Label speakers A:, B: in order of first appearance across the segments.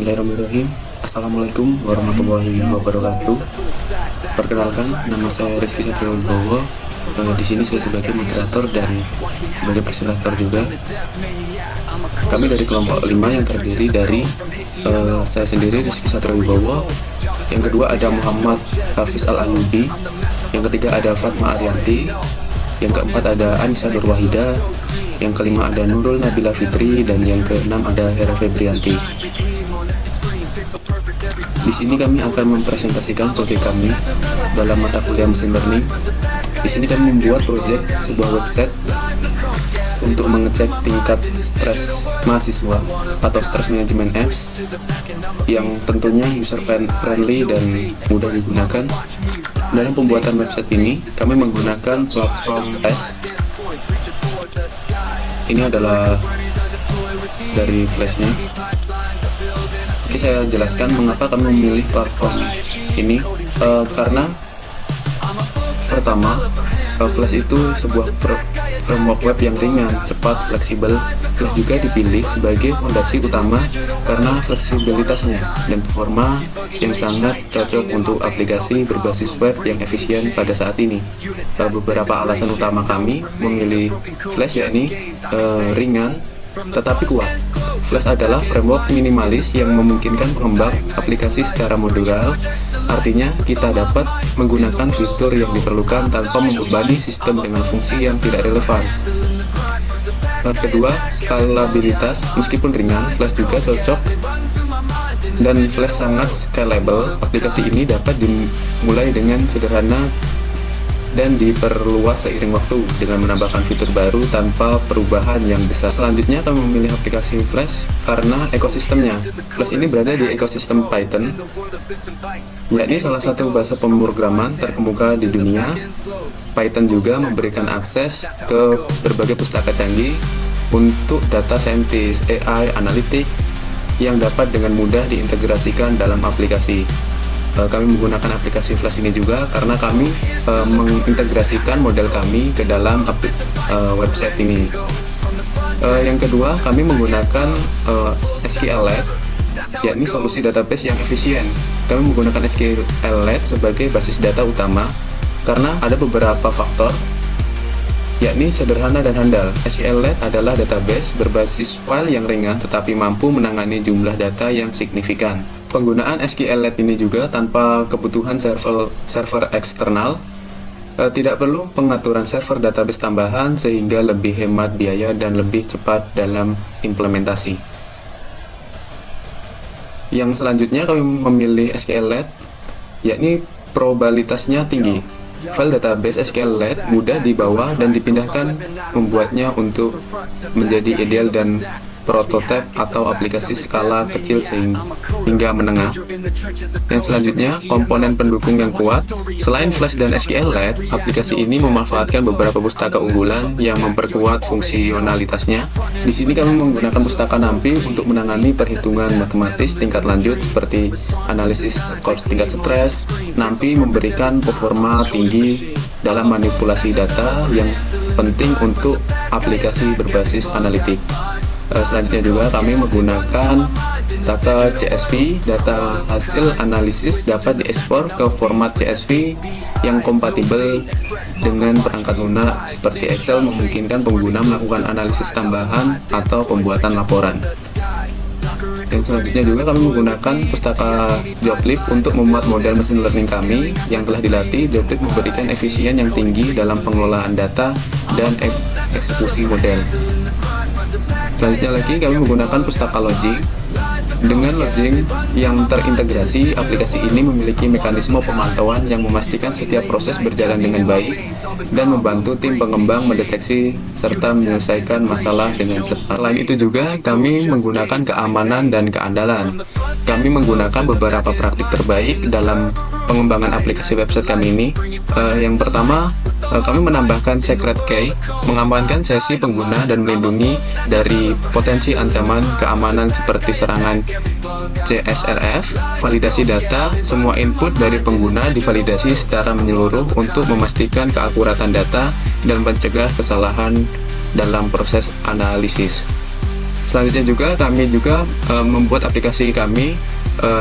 A: Bismillahirrahmanirrahim. Assalamualaikum warahmatullahi wabarakatuh. Perkenalkan, nama saya Rizky Satriwibowo. Di sini saya sebagai moderator dan sebagai presentator juga. Kami dari kelompok 5 yang terdiri dari saya sendiri, Rizky Satriwibowo. Yang kedua ada Muhammad Hafiz Al-Ayubi. Yang ketiga ada Fatma Arianti. Yang keempat ada Anissa Nurwahida. Yang kelima ada Nurul Nabila Fitri, dan yang keenam ada Hera Febrianti. Di sini kami akan mempresentasikan proyek kami dalam mata kuliah mesin learning. Di sini kami membuat proyek sebuah website untuk mengecek tingkat stres mahasiswa atau stress management apps yang tentunya user friendly dan mudah digunakan. Dalam pembuatan website ini, kami menggunakan platform Flash. Ini adalah dari Flashnya. Oke, saya jelaskan mengapa kami memilih platform ini. Karena pertama, Flash itu sebuah framework web yang ringan, cepat, fleksibel. Flash juga dipilih sebagai fondasi utama karena fleksibilitasnya dan performa yang sangat cocok untuk aplikasi berbasis web yang efisien pada saat ini. Beberapa alasan utama kami memilih Flash yakni ringan tetapi kuat. Flash adalah framework minimalis yang memungkinkan pengembang aplikasi secara modular. Artinya, kita dapat menggunakan fitur yang diperlukan tanpa membebani sistem dengan fungsi yang tidak relevan. Kedua, skalabilitas. Meskipun ringan, Flash juga cocok dan Flash sangat scalable. Aplikasi ini dapat dimulai dengan sederhana dan diperluas seiring waktu dengan menambahkan fitur baru tanpa perubahan yang besar. Selanjutnya, kami memilih aplikasi Flash karena ekosistemnya. Flash ini berada di ekosistem Python, yakni salah satu bahasa pemrograman terkemuka di dunia. Python juga memberikan akses ke berbagai pustaka canggih untuk data scientist, AI, analitik yang dapat dengan mudah diintegrasikan dalam aplikasi. Kami menggunakan aplikasi Flash ini juga karena kami mengintegrasikan model kami ke dalam website ini. Yang kedua, kami menggunakan SQLite, yakni solusi database yang efisien. Kami menggunakan SQLite sebagai basis data utama karena ada beberapa faktor, yakni sederhana dan handal. SQLite adalah database berbasis file yang ringan tetapi mampu menangani jumlah data yang signifikan. Penggunaan SQLite ini juga tanpa kebutuhan server eksternal. Tidak perlu pengaturan server database tambahan sehingga lebih hemat biaya dan lebih cepat dalam implementasi. Yang selanjutnya kami memilih SQLite, yakni probabilitasnya tinggi. File database SQLite mudah dibawa dan dipindahkan, membuatnya untuk menjadi ideal dan prototipe atau aplikasi skala kecil hingga menengah. Yang selanjutnya, komponen pendukung yang kuat. Selain Flash dan SQLite, aplikasi ini memanfaatkan beberapa pustaka unggulan yang memperkuat fungsionalitasnya. Di sini kami menggunakan pustaka NumPy untuk menangani perhitungan matematis tingkat lanjut seperti analisis skor tingkat stres. NumPy memberikan performa tinggi dalam manipulasi data yang penting untuk aplikasi berbasis analitik. Selanjutnya juga kami menggunakan data CSV. Data hasil analisis dapat diekspor ke format CSV yang kompatibel dengan perangkat lunak seperti Excel, memungkinkan pengguna melakukan analisis tambahan atau pembuatan laporan. Yang selanjutnya juga kami menggunakan pustaka Joblib untuk memuat model mesin learning kami yang telah dilatih. Joblib memberikan efisien yang tinggi dalam pengelolaan data dan eksekusi model. Selanjutnya lagi kami menggunakan pustaka Logic. Dengan Logic yang terintegrasi, aplikasi ini memiliki mekanisme pemantauan yang memastikan setiap proses berjalan dengan baik dan membantu tim pengembang mendeteksi serta menyelesaikan masalah dengan cepat. Selain itu juga kami menggunakan keamanan dan keandalan. Kami menggunakan beberapa praktik terbaik dalam pengembangan aplikasi website kami ini. Yang pertama, kami menambahkan secret key, mengamankan sesi pengguna dan melindungi dari potensi ancaman keamanan seperti serangan CSRF. Validasi data, semua input dari pengguna divalidasi secara menyeluruh untuk memastikan keakuratan data dan mencegah kesalahan dalam proses analisis. Selanjutnya juga kami juga membuat aplikasi kami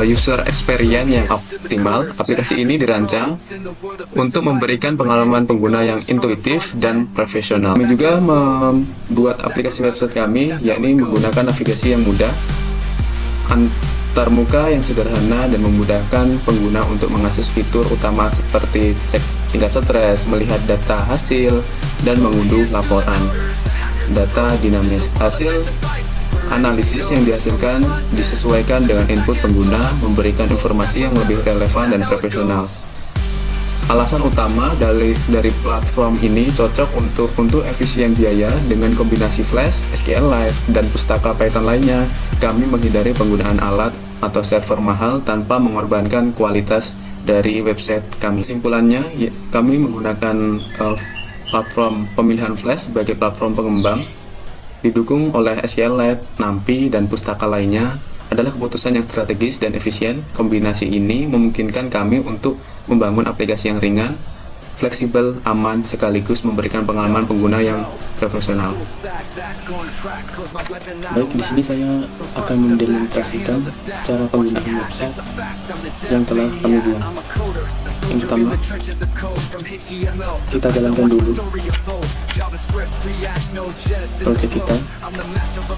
A: user experience yang optimal. Aplikasi ini dirancang untuk memberikan pengalaman pengguna yang intuitif dan profesional. Kami juga membuat aplikasi website kami, yakni menggunakan navigasi yang mudah, antarmuka yang sederhana, dan memudahkan pengguna untuk mengakses fitur utama seperti cek tingkat stres, melihat data hasil, dan mengunduh laporan data dinamis. Hasil analisis yang dihasilkan disesuaikan dengan input pengguna, memberikan informasi yang lebih relevan dan profesional. Alasan utama dari platform ini cocok untuk efisien biaya. Dengan kombinasi Flash, SQLite, dan pustaka Python lainnya, kami menghindari penggunaan alat atau server mahal tanpa mengorbankan kualitas dari website kami. Kesimpulannya, kami menggunakan platform pemilihan Flash sebagai platform pengembang, didukung oleh SQLite, NumPy, dan pustaka lainnya, adalah keputusan yang strategis dan efisien. Kombinasi ini memungkinkan kami untuk membangun aplikasi yang ringan, fleksibel, aman, sekaligus memberikan pengalaman pengguna yang profesional.
B: Baik, di sini saya akan mendemonstrasikan cara penggunaan website yang telah kami buat. Yang pertama, kita jalankan dulu project kita,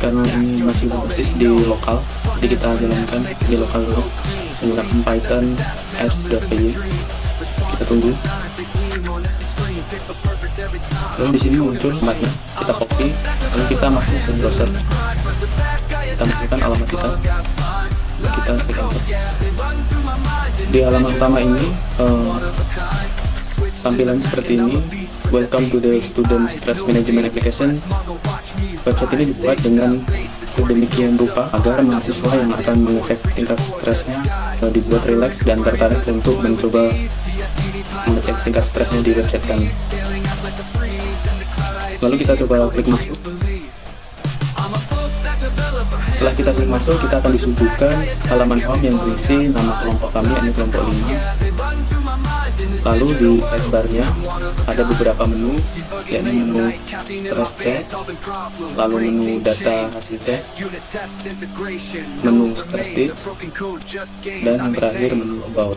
B: karena ini masih berbasis di lokal, jadi kita jalankan di lokal dulu menggunakan Python apps.py. Kita tunggu. Lalu di sini muncul alamatnya, kita copy, lalu kita masuk ke browser, kita masukkan alamat kita klik enter. Di halaman utama ini tampilan seperti ini. Welcome to the Student Stress Management Application. Website ini dibuat dengan sedemikian rupa agar mahasiswa yang akan mengecek tingkat stresnya dibuat rileks dan tertarik untuk mencoba mengecek tingkat stresnya di website kami. Lalu kita coba klik masuk. Setelah kita klik masuk, kita akan disuguhkan halaman home yang berisi nama kelompok kami, ini kelompok 5. Lalu di sidebarnya ada beberapa menu, yakni menu stress check, lalu menu data hasil cek, menu stress tips, dan yang terakhir menu about.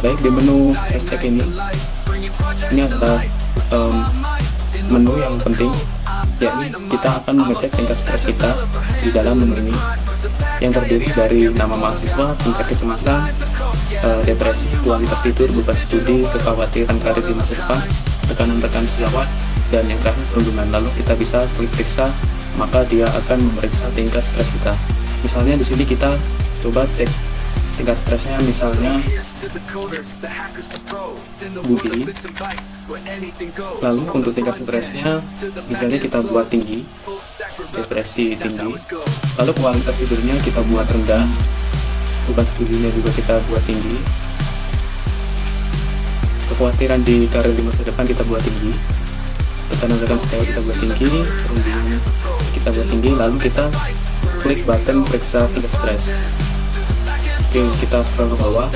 B: Baik, di menu stress check ini ada menu yang penting, yakni kita akan mengecek tingkat stres kita di dalam menu ini, yang terdiri dari nama mahasiswa, tingkat kecemasan, depresi, kualitas tidur, beban studi, kekhawatiran karir di masa depan, tekanan rekan sejawat, dan yang terakhir perundungan. Lalu kita bisa klik periksa, maka dia akan memeriksa tingkat stres kita. Misalnya di sini kita coba cek tingkat stresnya, misalnya Budi. Lalu untuk tingkat stresnya misalnya kita buat tinggi, depresi tinggi. Lalu kualitas tidurnya kita buat rendah, beban studinya juga kita buat tinggi, kekhawatiran di karir di masa depan kita buat tinggi, tekanan rekan sejawat kita buat tinggi, perundungan kita buat tinggi. Lalu kita klik button periksa tingkat stres. Oke, kita scroll ke bawah,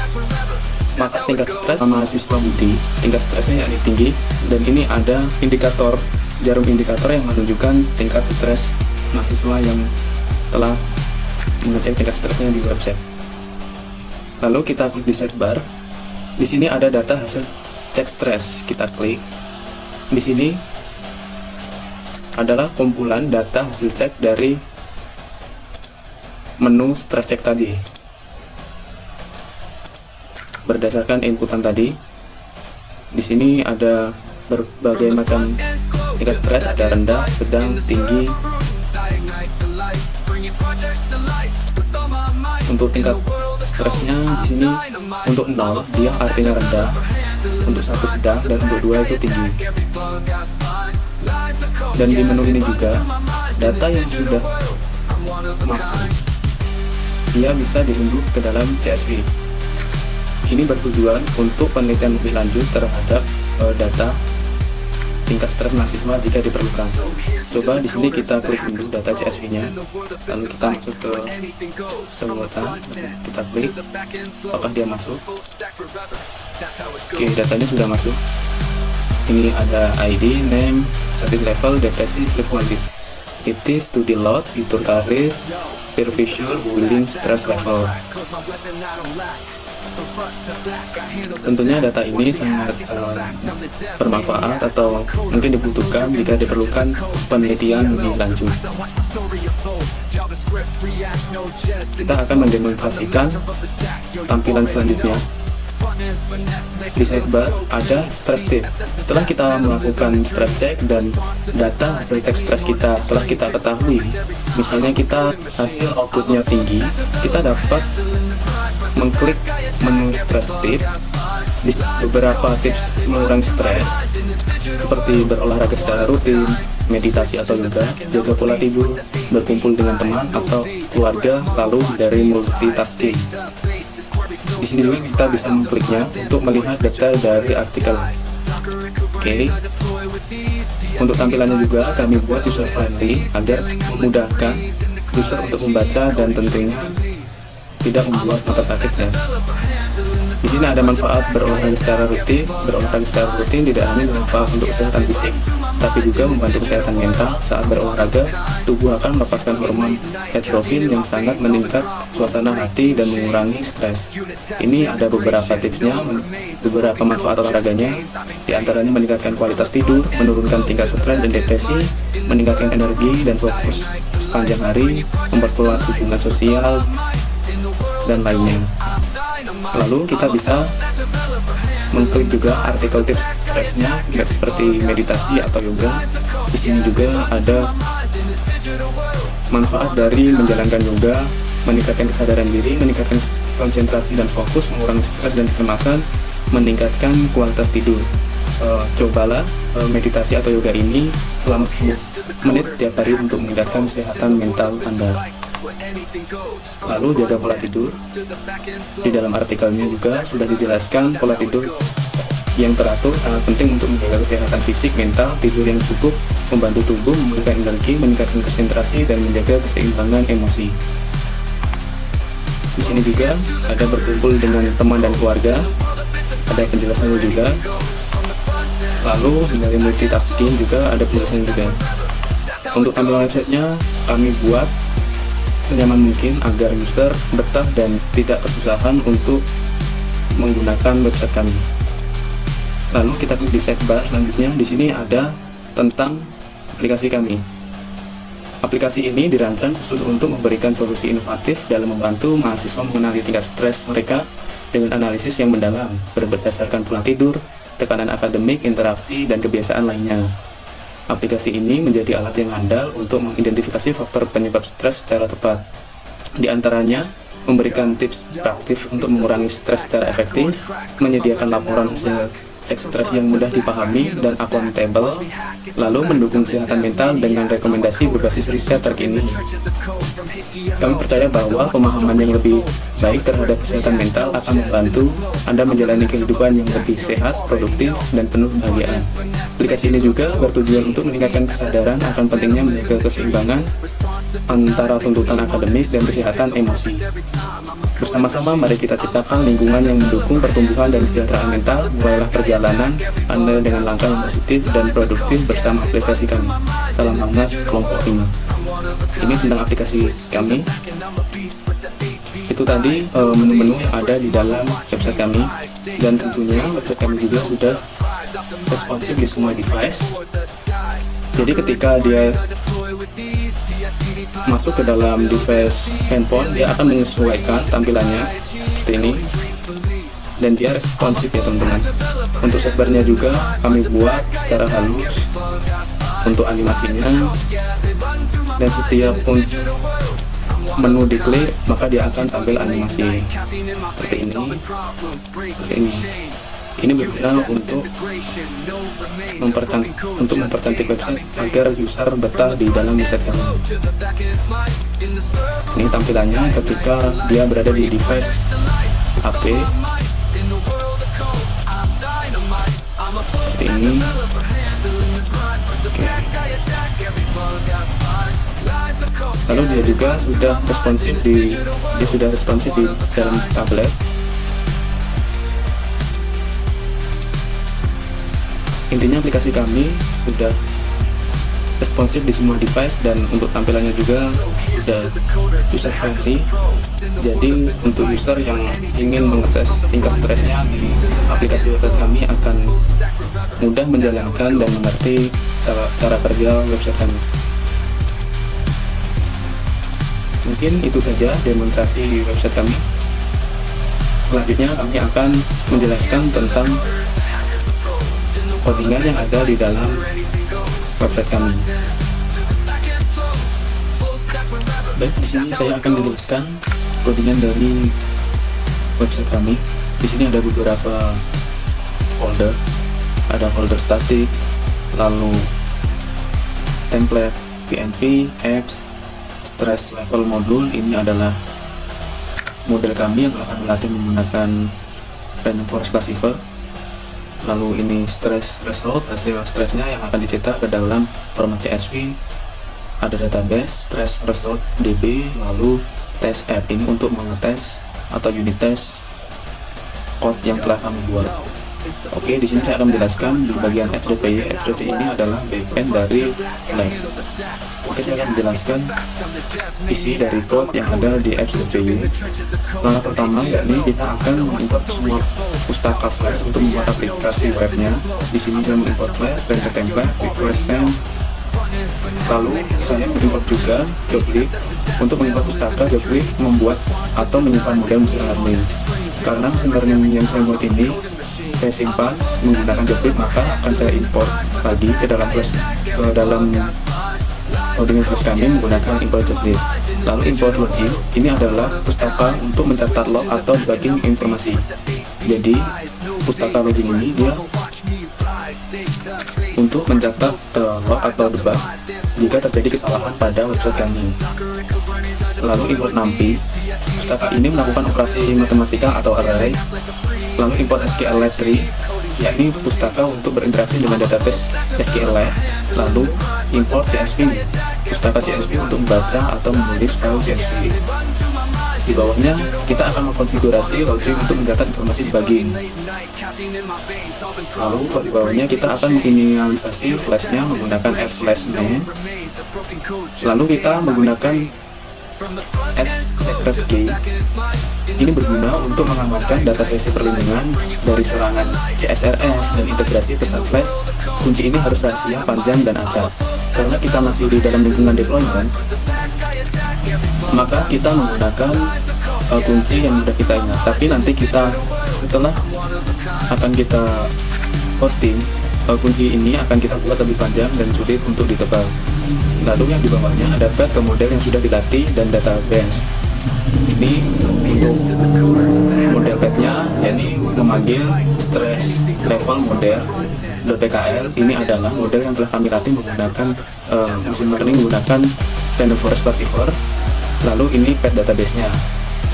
B: maka tingkat stres mahasiswa Budi, tingkat stresnya yakni tinggi, dan ini ada indikator, jarum indikator yang menunjukkan tingkat stres mahasiswa yang telah mengecek tingkat stresnya di website. Lalu kita klik di sidebar. Di sini ada data hasil cek stres. Kita klik. Di sini adalah kumpulan data hasil cek dari menu stress check tadi. Berdasarkan inputan tadi, di sini ada berbagai macam tingkat stres, ada rendah, sedang, tinggi. Untuk tingkat stresnya di sini untuk 0 dia artinya rendah, untuk 1 sedang, dan untuk 2 itu tinggi. Dan di menu ini juga data yang sudah masuk dia bisa diunduh ke dalam CSV. Ini bertujuan untuk penelitian lebih lanjut terhadap data tingkat stres mahasiswa jika diperlukan. Coba di sini kita klik unduh data CSV-nya, lalu kita masuk ke anggota, kita klik, apakah dia masuk? Oke, datanya sudah masuk. Ini ada ID, name, setting level, depresi, sleep quality. It is to the load, fitur karir, peer pressure, willing, stress level. Tentunya data ini sangat bermanfaat atau mungkin dibutuhkan jika diperlukan penelitian lebih lanjut. Kita akan mendemonstrasikan tampilan selanjutnya. Di sidebar ada stress tip. Setelah kita melakukan stress check dan data hasil cek stress kita telah kita ketahui, misalnya kita hasil outputnya tinggi, kita dapat mengklik menu stress tip. Di beberapa tips mengurangi stres seperti berolahraga secara rutin, meditasi atau yoga, jaga pola tidur, berkumpul dengan teman atau keluarga, lalu dari multitasking. Di sini juga kita bisa mengkliknya untuk melihat detail dari artikel. Oke. Untuk tampilannya juga kami buat user friendly agar memudahkan user untuk membaca dan tentunya tidak membuat mata sakit ya. Di sini ada manfaat berolahraga secara rutin. Berolahraga secara rutin tidak hanya bermanfaat untuk kesehatan fisik, tapi juga membantu kesehatan mental. Saat berolahraga, tubuh akan melepaskan hormon endorfin yang sangat meningkat suasana hati dan mengurangi stres. Ini ada beberapa tipsnya, beberapa manfaat olahraganya, di antaranya meningkatkan kualitas tidur, menurunkan tingkat stres dan depresi, meningkatkan energi dan fokus sepanjang hari, memperkuat hubungan sosial, dan lainnya. Lalu kita bisa mengklik juga artikel tips stresnya, seperti meditasi atau yoga. Di sini juga ada manfaat dari menjalankan yoga, meningkatkan kesadaran diri, meningkatkan konsentrasi dan fokus, mengurangi stres dan kecemasan, meningkatkan kualitas tidur. Cobalah meditasi atau yoga ini selama 10 menit setiap hari untuk meningkatkan kesehatan mental Anda. Lalu jaga pola tidur. Di dalam artikelnya juga sudah dijelaskan pola tidur yang teratur sangat penting untuk menjaga kesehatan fisik, mental. Tidur yang cukup membantu tubuh memulihkan energi, meningkatkan konsentrasi, dan menjaga keseimbangan emosi. Di sini juga ada berkumpul dengan teman dan keluarga, ada penjelasannya juga. Lalu dari multitasking juga ada penjelasannya juga. Untuk tampilan websitenya kami buat senyaman mungkin agar user betah dan tidak kesusahan untuk menggunakan website kami. Lalu kita klik di sidebar selanjutnya. Di sini ada tentang aplikasi kami. Aplikasi ini dirancang khusus untuk memberikan solusi inovatif dalam membantu mahasiswa mengenali tingkat stres mereka dengan analisis yang mendalam berdasarkan pola tidur, tekanan akademik, interaksi, dan kebiasaan lainnya. Aplikasi ini menjadi alat yang andal untuk mengidentifikasi faktor penyebab stres secara tepat. Di antaranya, memberikan tips praktis untuk mengurangi stres secara efektif, menyediakan laporan hasil cek stres yang mudah dipahami dan akuntabel, lalu mendukung kesehatan mental dengan rekomendasi berbasis riset terkini. Kami percaya bahwa pemahaman yang lebih baik terhadap kesehatan mental akan membantu Anda menjalani kehidupan yang lebih sehat, produktif, dan penuh kebahagiaan. Aplikasi ini juga bertujuan untuk meningkatkan kesadaran akan pentingnya menjaga keseimbangan antara tuntutan akademik dan kesehatan emosi. Bersama-sama mari kita ciptakan lingkungan yang mendukung pertumbuhan dan kesejahteraan mental. Mulailah perjalanan Anda dengan langkah yang positif dan produktif bersama aplikasi kami. Salam hangat kelompok 5. Ini tentang aplikasi kami. Itu tadi menu-menu yang ada di dalam website kami, dan tentunya website kami juga sudah responsif di semua device. Jadi ketika dia masuk ke dalam device handphone, dia akan menyesuaikan tampilannya seperti ini, dan dia responsif ya teman-teman. Untuk sidebarnya juga kami buat secara halus untuk animasinya, dan setiap menu diklik maka dia akan tampil animasi seperti ini. Ini berguna untuk mempercantik website agar user betah di dalam website kami. Ini tampilannya ketika dia berada di device HP seperti ini. Oke. Lalu dia juga sudah responsif di dalam tablet. Intinya aplikasi kami sudah responsif di semua device, dan untuk tampilannya juga sudah user friendly. Jadi untuk user yang ingin mengetes tingkat stresnya di aplikasi website kami akan mudah menjalankan dan mengerti cara kerja website kami. Mungkin itu saja demonstrasi website kami. Selanjutnya kami akan menjelaskan tentang codingan yang ada di dalam website kami. Baik, di sini saya akan menjelaskan codingan dari website kami. Di sini ada beberapa folder, ada folder static, lalu template, VNV, apps, stress level module. Ini adalah model kami yang akan melatih menggunakan random forest classifier. Lalu ini stress result, hasil stressnya yang akan dicetak ke dalam format CSV. Ada database stress result DB, lalu test app ini untuk mengetes atau unit test code yang telah kami buat. Oke, di sini saya akan menjelaskan di bagian apps.py. Apps.py ini adalah backend dari Flash. Oke, saya akan menjelaskan isi dari code yang ada di apps.py. Langkah pertama yakni kita akan mengimport semua pustaka Flash untuk membuat aplikasi webnya. Di sini saya mengimport Flash, render template, request send. Lalu saya mengimport juga joblib. Untuk mengimport pustaka joblib membuat atau menyimpan model mesin learning. Karena mesin learning yang saya buat ini saya simpan menggunakan joblib, maka akan saya import lagi ke dalam Flash, ke dalam codingan Flash kami menggunakan import joblib. Lalu import login, ini adalah pustaka untuk mencatat log atau debugging informasi. Jadi pustaka login ini dia untuk mencatat log atau debug jika terjadi kesalahan pada website kami. Lalu import numpy, pustaka ini melakukan operasi matematika atau array. Lalu import SQLite tree, yakni pustaka untuk berinteraksi dengan database SQLite. Lalu import CSV, pustaka CSV untuk membaca atau menulis file CSV. Di bawahnya kita akan mengkonfigurasi logic untuk mencatat informasi debugging. Lalu di bawahnya kita akan menginisialisasi flashnya menggunakan flashname. Lalu kita menggunakan add secret key. Ini berguna untuk mengamankan data sesi perlindungan dari serangan CSRF dan integrasi pesan flash. Kunci ini harus rahasia, panjang, dan acak. Karena kita masih di dalam lingkungan deployment, maka kita menggunakan kunci yang sudah kita ingat. Tapi nanti kita setelah akan kita posting, kunci ini akan kita buat lebih panjang dan sulit untuk ditebak. Lalu yang di bawahnya ada path ke model yang sudah dilatih dan database. Ini untuk model pathnya, yakni memanggil stress level model .pkl. Ini adalah model yang telah kami latih menggunakan machine learning menggunakan random forest classifier. Lalu ini path database-nya.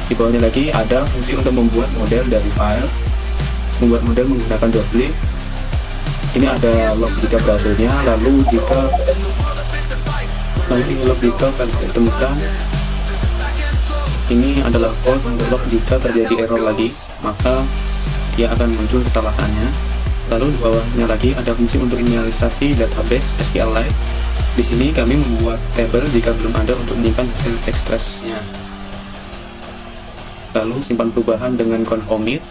B: Di bawahnya lagi ada fungsi untuk membuat model dari file, membuat model menggunakan joblib. Ini ada log jika berhasilnya, lalu ini log jika file ditemukan. Ini adalah code untuk log jika terjadi error lagi, maka dia akan muncul kesalahannya. Lalu di bawahnya lagi ada fungsi untuk inisialisasi database SQLite. Di sini kami membuat table jika belum ada untuk menyimpan hasil cek stressnya. Lalu simpan perubahan dengan concommit.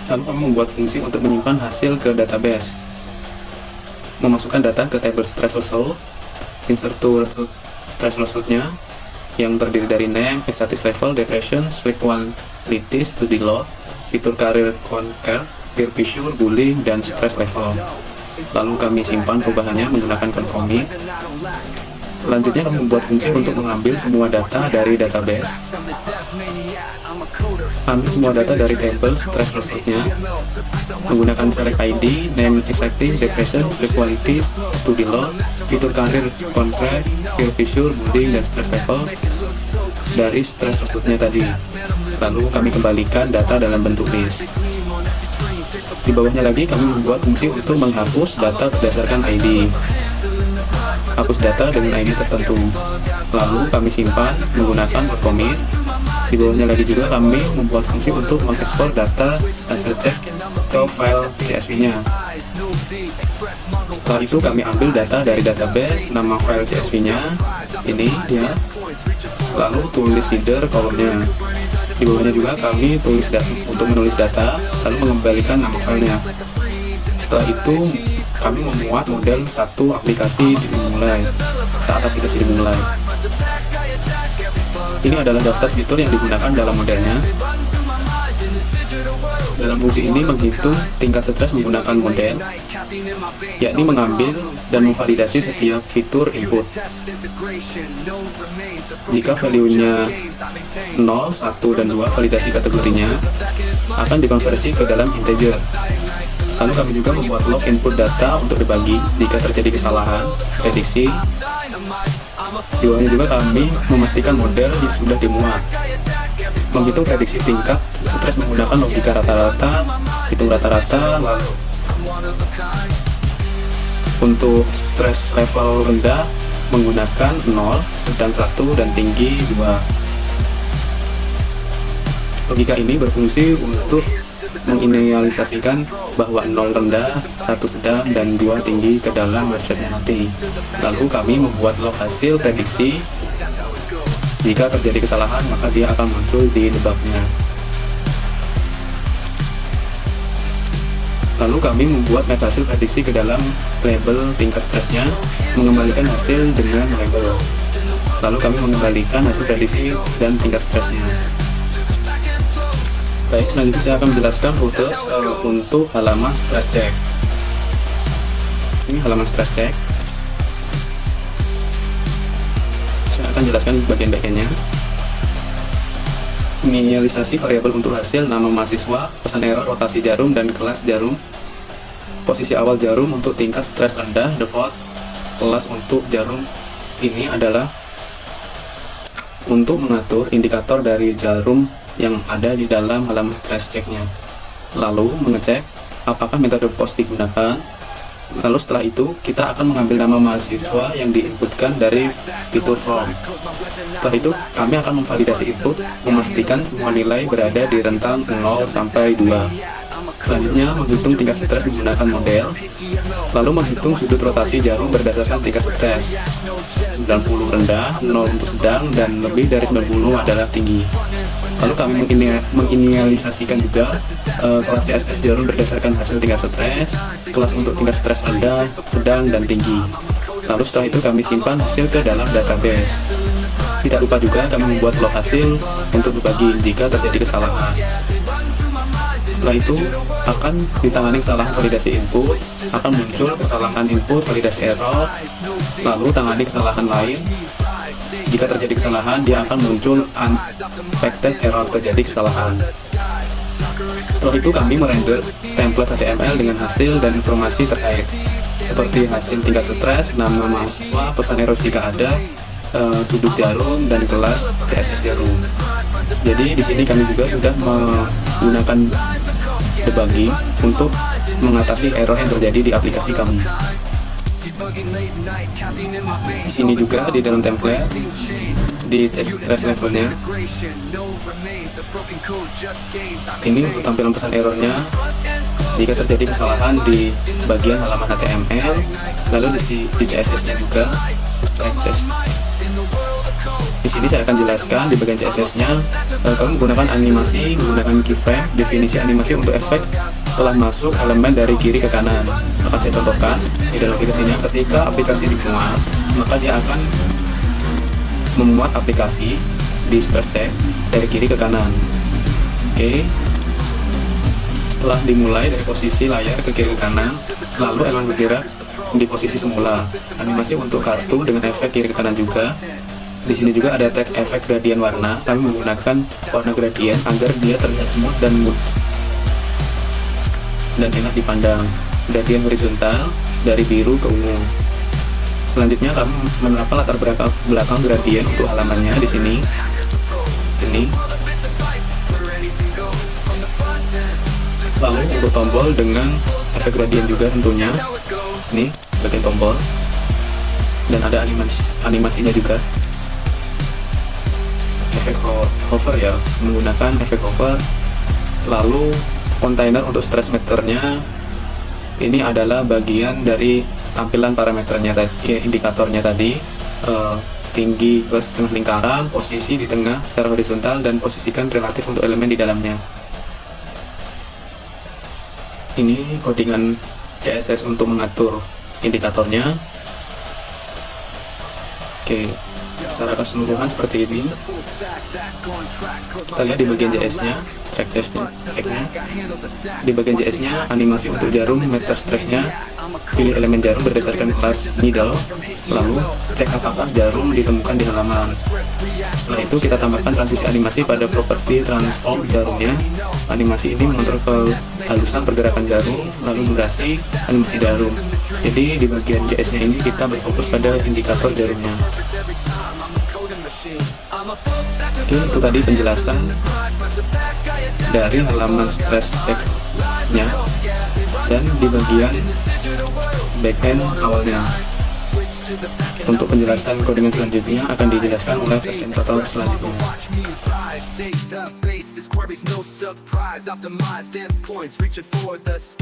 B: Lalu kami membuat fungsi untuk menyimpan hasil ke database. Memasukkan data ke table stress result, insert to result stress resultnya yang terdiri dari name, status level, depression, sleep quality, study load, fitur career conquer, peer pressure, bullying, dan stress level. Lalu kami simpan perubahannya menggunakan concommit. Selanjutnya kami membuat fungsi untuk mengambil semua data dari database. Ambil semua data dari table stress resultnya menggunakan select ID, name exactly, depression, sleep quality, study load, fitur career contract, peer pressure, bullying, dan stress level dari stress resultnya tadi. Lalu kami kembalikan data dalam bentuk list. Di bawahnya lagi kami membuat fungsi untuk menghapus data berdasarkan ID. Hapus data dengan ID tertentu. Lalu kami simpan menggunakan commit. Di bawahnya lagi juga kami membuat fungsi untuk mengekspor data hasil cek ke file CSV-nya. Setelah itu kami ambil data dari database, nama file CSV-nya, ini dia. Lalu tulis header kolomnya. Di bawahnya juga kami tulis untuk menulis data, lalu mengembalikan nama filenya. Setelah itu kami memuat model satu aplikasi dimulai. Saat aplikasi dimulai, ini adalah daftar fitur yang digunakan dalam modelnya. Dalam fungsi ini menghitung tingkat stres menggunakan model, yakni mengambil dan memvalidasi setiap fitur input. Jika value-nya 0, 1, dan 2, validasi kategorinya akan dikonversi ke dalam integer. Lalu kami juga membuat log input data untuk dibagi jika terjadi kesalahan prediksi. Di bawahnya juga kami memastikan model yang sudah dimuat. Menghitung prediksi tingkat stres menggunakan logika rata-rata, hitung rata-rata, lalu untuk stres level rendah menggunakan 0, sedang 1, dan tinggi 2. Logika ini berfungsi untuk menginisialisasikan bahwa 0 rendah, 1 sedang, dan 2 tinggi ke dalam websitenya nanti. Lalu kami membuat log hasil prediksi. Jika terjadi kesalahan, maka dia akan muncul di debugnya. Lalu kami membuat map hasil prediksi ke dalam label tingkat stresnya, mengembalikan hasil dengan label. Lalu kami mengembalikan hasil prediksi dan tingkat stresnya. Baik, selanjutnya saya akan menjelaskan rute untuk halaman stress check. Ini halaman stress check. Saya akan jelaskan bagian-bagiannya. Inisialisasi variabel untuk hasil, nama mahasiswa, pesan error, rotasi jarum, dan kelas jarum. Posisi awal jarum untuk tingkat stres rendah, default. Kelas untuk jarum ini adalah untuk mengatur indikator dari jarum yang ada di dalam halaman stress check-nya. Lalu mengecek apakah metode post digunakan. Lalu setelah itu kita akan mengambil nama mahasiswa yang diinputkan dari fitur form. Setelah itu kami akan memvalidasi input, memastikan semua nilai berada di rentang 0 sampai 2. Selanjutnya menghitung tingkat stres menggunakan model, lalu menghitung sudut rotasi jarum berdasarkan tingkat stres. 90 rendah, 0 untuk sedang, dan lebih dari 90 adalah tinggi. Lalu kami menginisialisasikan juga kelas CSS jarum berdasarkan hasil tingkat stres, kelas untuk tingkat stres rendah, sedang, dan tinggi. Lalu setelah itu kami simpan hasil ke dalam database. Tidak lupa juga kami membuat log hasil untuk berbagi jika terjadi kesalahan. Setelah itu akan ditangani kesalahan validasi input, akan muncul kesalahan input validasi error, lalu tangani kesalahan lain. Jika terjadi kesalahan, dia akan muncul unexpected error, terjadi kesalahan. Setelah itu kami merender template HTML dengan hasil dan informasi terkait, seperti hasil tingkat stres, nama mahasiswa, pesan error jika ada, sudut jarum, dan kelas CSS jarum. Jadi di sini kami juga sudah menggunakan debugging untuk mengatasi error yang terjadi di aplikasi kami. Di sini juga di dalam template dicek stress levelnya. Ini untuk tampilan pesan errornya. Jika terjadi kesalahan di bagian halaman HTML, lalu di CSS-nya juga test. Di sini saya akan jelaskan di bagian CSS-nya, kami menggunakan animasi, menggunakan keyframe, definisi animasi untuk efek setelah masuk elemen dari kiri ke kanan. Akan saya contohkan di dalam aplikasinya. Ketika aplikasi dimuat, maka dia akan memuat aplikasi di stress check dari kiri ke kanan. Oke. Setelah dimulai dari posisi layar ke kiri ke kanan, lalu elemen bergerak di posisi semula. Animasi untuk kartu dengan efek kiri ke kanan juga. Di sini juga ada tag efek gradien warna. Kami menggunakan warna gradien agar dia terlihat smooth dan enak dipandang. Gradien horizontal dari biru ke ungu. Selanjutnya kami menerapkan latar belakang gradien untuk halamannya di sini. Lalu untuk tombol dengan efek gradien juga tentunya. Ini bagian tombol. Dan ada animasinya juga. Efek hover ya, menggunakan efek hover. Lalu kontainer untuk stress meternya ini adalah bagian dari tampilan parameternya tadi, indikatornya tadi, tinggi ke setengah lingkaran, posisi di tengah secara horizontal, dan posisikan relatif untuk elemen di dalamnya. Ini codingan CSS untuk mengatur indikatornya. Oke, secara keseluruhan seperti ini. Kita lihat di bagian JS-nya, track JS-nya. Di bagian JS-nya, animasi untuk jarum, meter stress-nya, pilih elemen jarum berdasarkan kelas needle, lalu cek apakah jarum ditemukan di halaman. Setelah itu kita tambahkan transisi animasi pada properti transform jarumnya. Animasi ini mengontrol kehalusan pergerakan jarum, lalu durasi animasi jarum. Jadi di bagian JS-nya ini kita berfokus pada indikator jarumnya. Oke, itu tadi penjelasan dari halaman stress check-nya, dan di bagian backend awalnya. Untuk penjelasan codingan selanjutnya akan dijelaskan oleh presentator selanjutnya.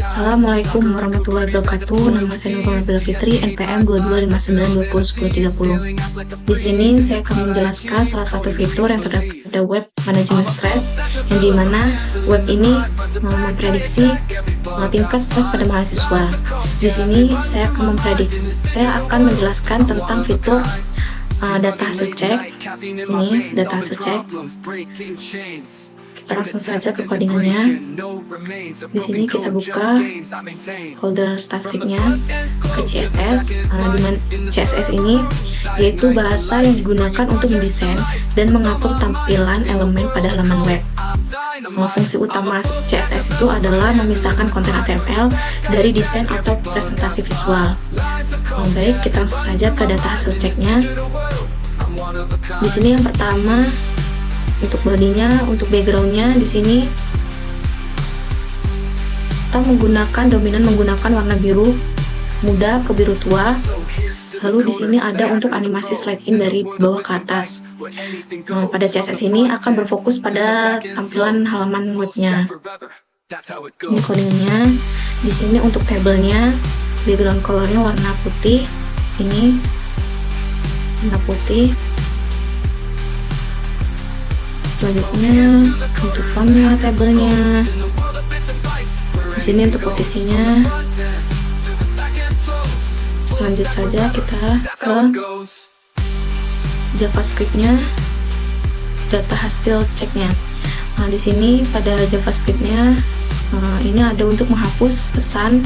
C: Assalamualaikum warahmatullahi wabarakatuh. Nama saya Nurul Nabila Fitri, NPM 2259201030. Di sini saya akan menjelaskan salah satu fitur yang terdapat pada web manajemen stres, yang dimana web ini memprediksi tingkat stres pada mahasiswa. Di sini saya akan menjelaskan tentang fitur data hasil cek. Ini data hasil cek. Kita langsung saja ke codingannya. Di sini kita buka folder statistiknya ke CSS. Dengan CSS ini yaitu bahasa yang digunakan untuk mendesain dan mengatur tampilan elemen pada halaman web. Fungsi utama CSS itu adalah memisahkan konten HTML dari desain atau presentasi visual. Baik, kita langsung saja ke data hasil ceknya. Di sini yang pertama untuk bodinya, untuk backgroundnya di sini kita dominan menggunakan warna biru muda ke biru tua. Lalu di sini ada untuk animasi slide in dari bawah ke atas. Pada CSS ini akan berfokus pada tampilan halaman webnya. Ini codingnya. Di sini untuk tabelnya, background colornya warna putih. Ini warna putih. Selanjutnya untuk fontnya, tabelnya. Di sini untuk posisinya. Lanjut saja kita ke JavaScript-nya, data hasil ceknya. Nah, di sini pada JavaScript-nya ini ada untuk menghapus pesan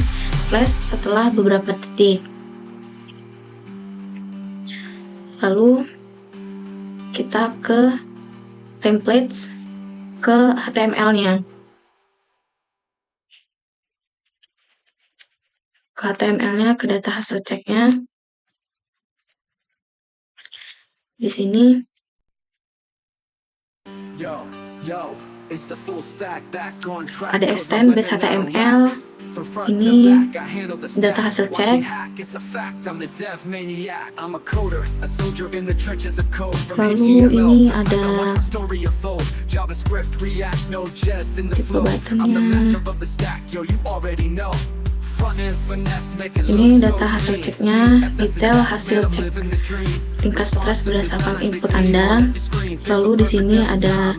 C: flash setelah beberapa detik. Lalu kita ke templates, ke HTML-nya. Ke HTML-nya, ke data hasil ceknya. Di sini ada extend base HTML. Ini data hasil cek. Lalu ini ada tipe buttonnya. Ini data hasil ceknya, detail hasil cek tingkat stres berdasarkan input Anda. Lalu di sini ada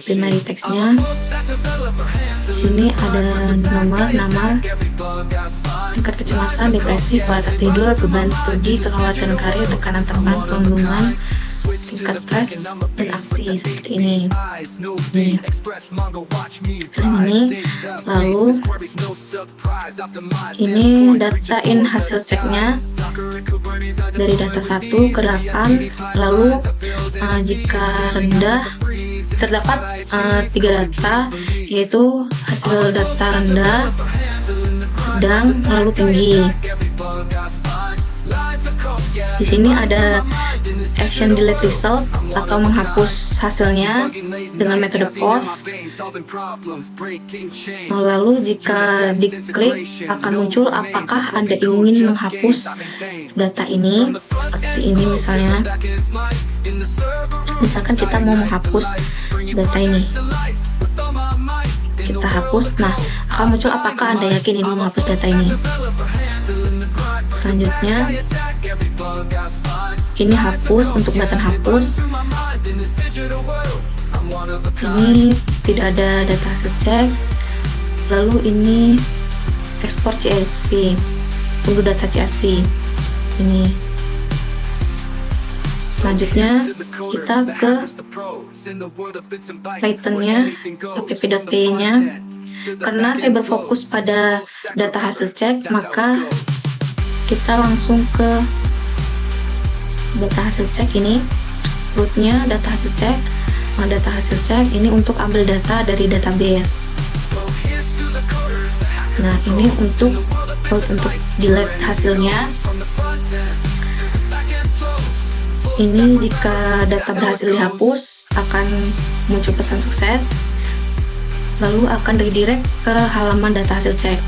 C: primary text-nya. Di sini ada nama, tingkat kecemasan, depresi, kualitas tidur, beban studi, kekhawatiran karir, tekanan teman, pelindungan, tingkat stres, dan aksi seperti ini. Lalu ini data in hasil ceknya dari data 1 ke 8. Lalu jika rendah, terdapat 3 data, yaitu hasil data rendah, sedang, lalu tinggi. Di sini ada action delete result atau menghapus hasilnya dengan metode post. Lalu jika diklik akan muncul apakah Anda ingin menghapus data ini, seperti ini misalnya. Misalkan kita mau menghapus data ini, kita kita hapus. Nah, akan muncul apakah Anda yakin ini menghapus data ini. Selanjutnya, ini hapus untuk button hapus. Ini tidak ada data hasil cek. Lalu ini ekspor CSV, unduh data CSV. Ini. Selanjutnya kita ke Python-nya, app.py-nya. Karena saya berfokus pada data hasil cek, maka kita langsung ke data hasil cek ini. Rootnya data hasil cek. Nah, data hasil cek ini untuk ambil data dari database. Nah, ini untuk delete hasilnya. Ini jika data berhasil dihapus akan muncul pesan sukses, lalu akan redirect ke halaman data hasil cek.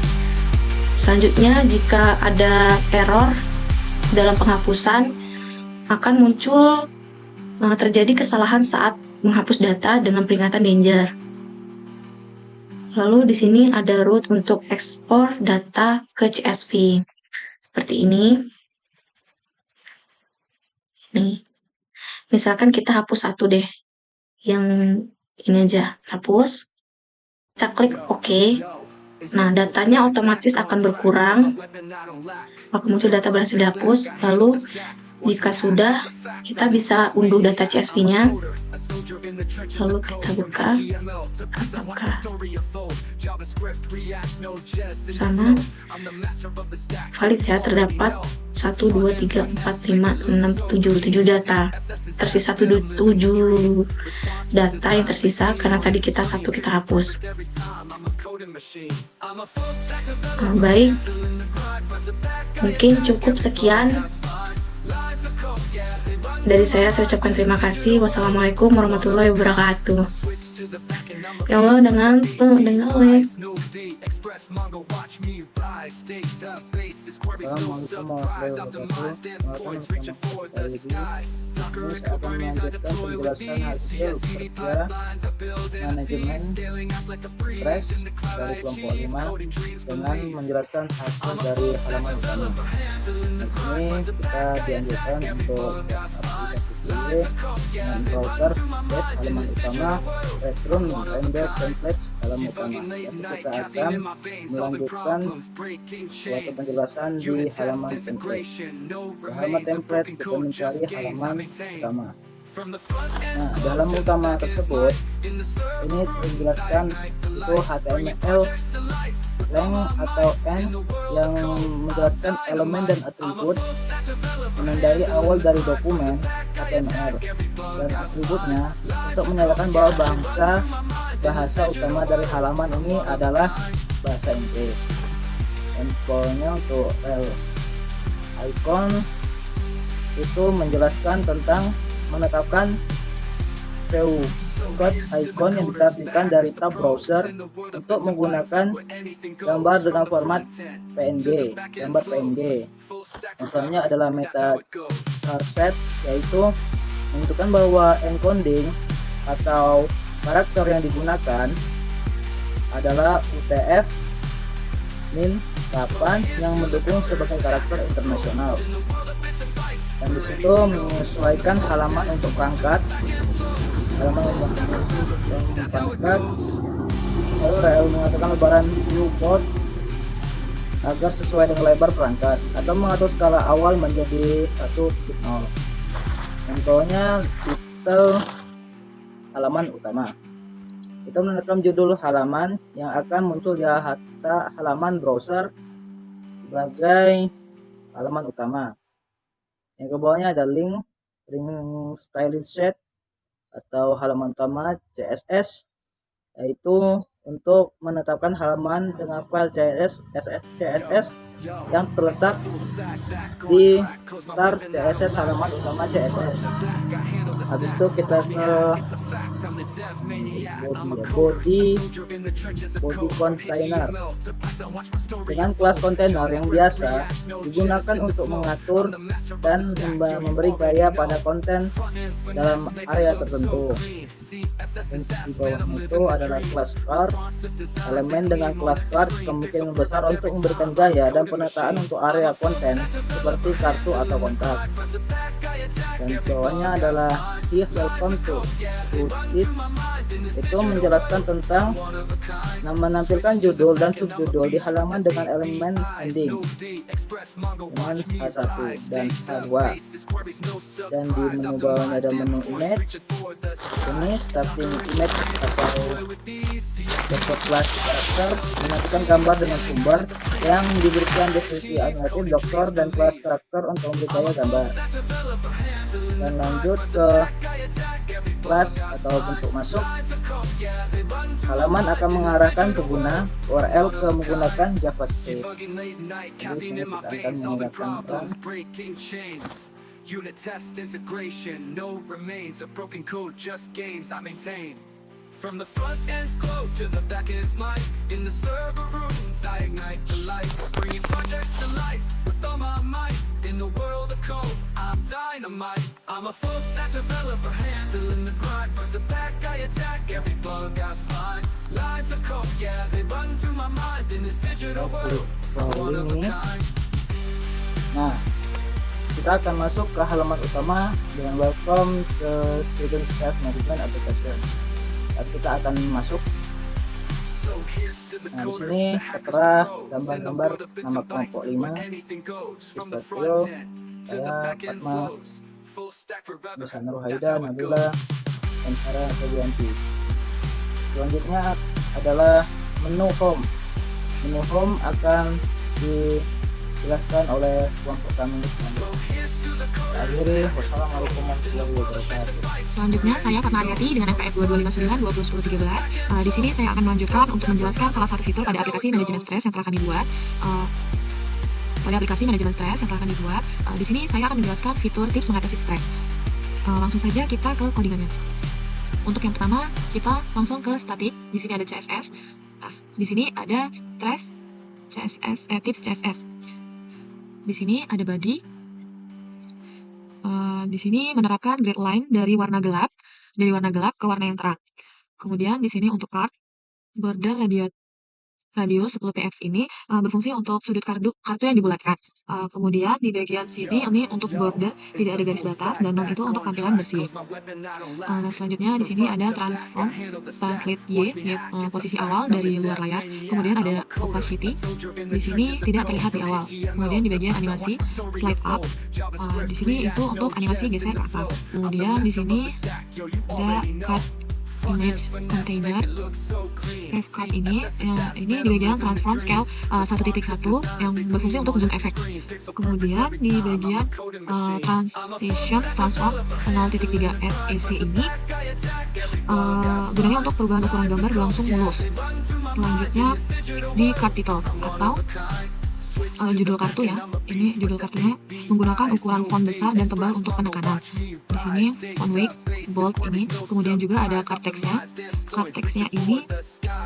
C: Selanjutnya, jika ada error dalam penghapusan, akan muncul terjadi kesalahan saat menghapus data dengan peringatan danger. Lalu di sini ada root untuk ekspor data ke CSV. Seperti ini. Nih. Misalkan kita hapus satu deh. Yang ini aja, hapus. Kita klik OK. Nah, datanya otomatis akan berkurang. Maka muncul data berhasil dihapus. Lalu, jika sudah, kita bisa unduh data CSV-nya. Lalu kita buka. Apakah sana valid ya, terdapat 1, 2, 3, 4, 5, 6, 7 data. Tersisa 7 data yang tersisa karena tadi kita hapus. Baik, mungkin cukup sekian dari saya ucapkan terima kasih. Wassalamualaikum warahmatullahi wabarakatuh. Ya Allah, dengan like.
D: Assalamualaikum warahmatullahi wabarakatuh. Terus akan melanjutkan penjelasan hasil kerja manajemen press dari kelompok 5 dengan menjelaskan hasil dari halaman utama. Di sini kita dianjurkan untuk aplikasi QA dengan browser web halaman utama, return render templates halaman utama. Jadi kita akan melanjutkan suatu penjelasan di halaman template. Di halaman template kita mencari halaman utama. Nah, di halaman utama tersebut ini dijelaskan itu HTML length atau n yang menjelaskan elemen dan atribut menandai awal dari dokumen HTML dan atributnya untuk menyatakan bahwa bahasa utama dari halaman ini adalah bahasa Inggris. Endpointnya untuk rel icon itu menjelaskan tentang menetapkan view code icon yang ditampilkan dari tab browser untuk menggunakan gambar dengan format PNG. Gambar PNG misalnya adalah meta charset, yaitu menunjukkan bahwa encoding atau karakter yang digunakan adalah UTF min 8 yang mendukung sebagai karakter internasional. Dan disitu menyesuaikan halaman untuk perangkat, perangkat rel mengatakan lebaran viewport agar sesuai dengan lebar perangkat, atau mengatur skala awal menjadi 1.0. Contohnya titel halaman utama. Kita menetapkan judul halaman yang akan muncul di halaman browser sebagai halaman utama. Yang ke bawahnya ada link stylish set atau halaman utama CSS, yaitu untuk menetapkan halaman dengan file CSS yang terletak di start CSS halaman utama CSS. Habis itu kita ke body container. Dengan kelas kontainer yang biasa digunakan untuk mengatur dan memberi gaya pada konten dalam area tertentu. Dan di bawahnya itu adalah kelas card. Elemen dengan kelas card kemungkinan besar untuk memberikan gaya dan penataan untuk area konten seperti kartu atau kontak. Dan di bawahnya adalah welcome to it, itu menjelaskan tentang menampilkan judul dan subjudul di halaman dengan elemen ending dengan H1 dan H2. Dan di menu bawahnya ada menu image. Ini starting image atau dashboard class karakter menunjukkan gambar dengan sumber yang diberikan definisi alternatif dokter dan kelas karakter untuk memberi gaya gambar. Dan lanjut ke kelas atau bentuk masuk. Halaman akan mengarahkan pengguna URL ke menggunakan JavaScript. Jadi sini kita akan menggunakan
E: unit test integration, no remains of broken code, just gains I maintain. From the front end's glow to the back end's might, in the server rooms I ignite the light, bringing projects to life with all my might. In the world of code, I'm dynamite. I'm a full stack developer, handling the grind. Front to back, I attack every bug I find. Lines of code, yeah, they run through my mind. In this digital world, I'm one of a kind.
D: Nah, kita akan masuk ke halaman utama dengan welcome to student staff management application. Dan kita akan masuk. Nah, di sini tertera gambar-gambar nama kelompok 5, Istatio, saya, Fatma, Besana Rohaida, Nabila, dan Sarah Febianti. Selanjutnya adalah menu home. Menu home akan dijelaskan oleh kelompok kami selanjutnya. Akhirnya, wassalamualaikum warahmatullahi wabarakatuh.
F: Selanjutnya saya Fatma Ariati dengan NPF 2259 201013. Di sini saya akan melanjutkan untuk menjelaskan salah satu fitur pada aplikasi manajemen stres yang telah kami buat. Di sini saya akan menjelaskan fitur tips mengatasi stres. Langsung saja kita ke codingannya. Untuk yang pertama, kita langsung ke static. Di sini ada CSS. Nah, di sini ada stress CSS, tips CSS. Di sini ada body. Di sini menerapkan grid line dari warna gelap ke warna yang terang. Kemudian di sini untuk card, border radius 10 px ini berfungsi untuk sudut kartu yang dibulatkan. Kemudian di bagian sini ini untuk border tidak ada garis batas dan non itu untuk tampilan bersih. Selanjutnya di sini ada translate Y, posisi awal dari luar layar. Kemudian ada opacity, di sini tidak terlihat di awal. Kemudian di bagian animasi slide up, di sini itu untuk animasi geser ke atas. Kemudian di sini ada cut image container ref card ini di bagian transform scale 1.1 yang berfungsi untuk zoom effect. Kemudian di bagian transform 0.3 SEC ini gunanya untuk perubahan ukuran gambar berlangsung mulus. Selanjutnya di card title atau judul kartu ya. Ini judul kartunya menggunakan ukuran font besar dan tebal untuk penekanan. Di sini font weight bold ini. Kemudian juga ada card text-nya. Card text-nya ini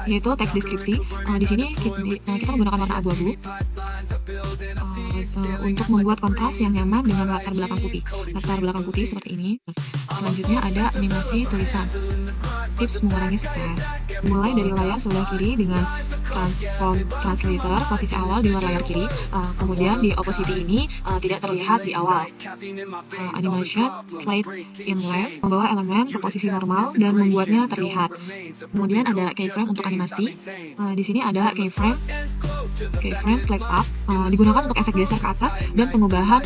F: yaitu teks deskripsi. Di sini kita menggunakan warna abu-abu untuk membuat kontras yang nyaman dengan latar belakang putih. Latar belakang putih seperti ini. Selanjutnya ada animasi tulisan. Tips mengurangi stres. Mulai dari layar sebelah kiri dengan transform translator posisi awal di luar layar kiri. Kemudian di opacity ini tidak terlihat di awal. Animation slide in left membawa elemen ke posisi normal dan membuatnya terlihat. Kemudian ada keyframe untuk animasi. Di sini ada keyframe slide up digunakan untuk efek geser ke atas dan pengubahan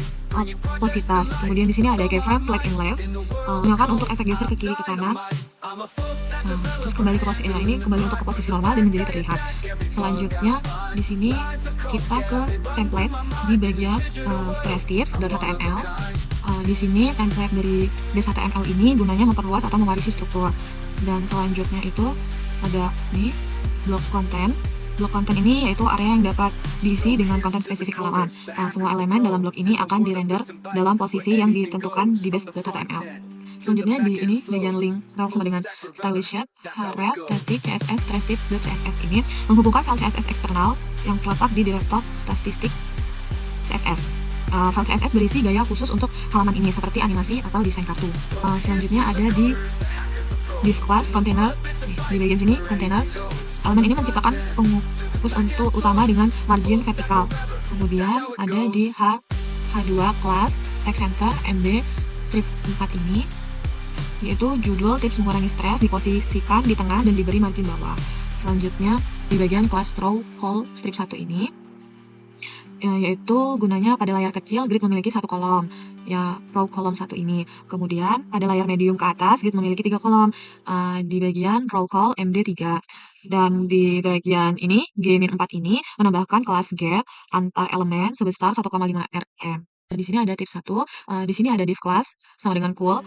F: posisitas. Kemudian di sini ada keyframe slide in left digunakan untuk efek geser ke kiri ke kanan. Terus kembali untuk ke posisi normal dan menjadi terlihat. Selanjutnya di sini kita ke template di bagian stress tips.html. Di sini template dari base.html ini gunanya memperluas atau mewarisi struktur. Dan selanjutnya itu ada nih blok konten. Blok konten ini yaitu area yang dapat diisi dengan konten spesifik halaman. Semua elemen dalam blok ini akan dirender dalam posisi yang ditentukan di base.html. Selanjutnya di ini bagian link rel sama dengan stylish chat, href, static, css, stress.css ini menghubungkan file CSS eksternal yang terletak di direktor statistik CSS. File CSS berisi gaya khusus untuk halaman ini seperti animasi atau desain kartu. Selanjutnya ada di div class container, di bagian sini container. Elemen ini menciptakan pengukus untuk utama dengan margin vertikal. Kemudian ada di H2 class text center MB strip 4 ini, yaitu judul tips mengurangi stres diposisikan di tengah dan diberi margin bawah. Selanjutnya di bagian class row call strip 1 ini, yaitu gunanya pada layar kecil grid memiliki satu kolom, ya row kolom 1 ini. Kemudian pada layar medium ke atas grid memiliki 3 kolom, di bagian row call MD3. Dan di bagian ini G-4 ini menambahkan kelas gap antar elemen sebesar 1,5 rm. Di sini ada tips 1, di sini ada div class sama dengan cool.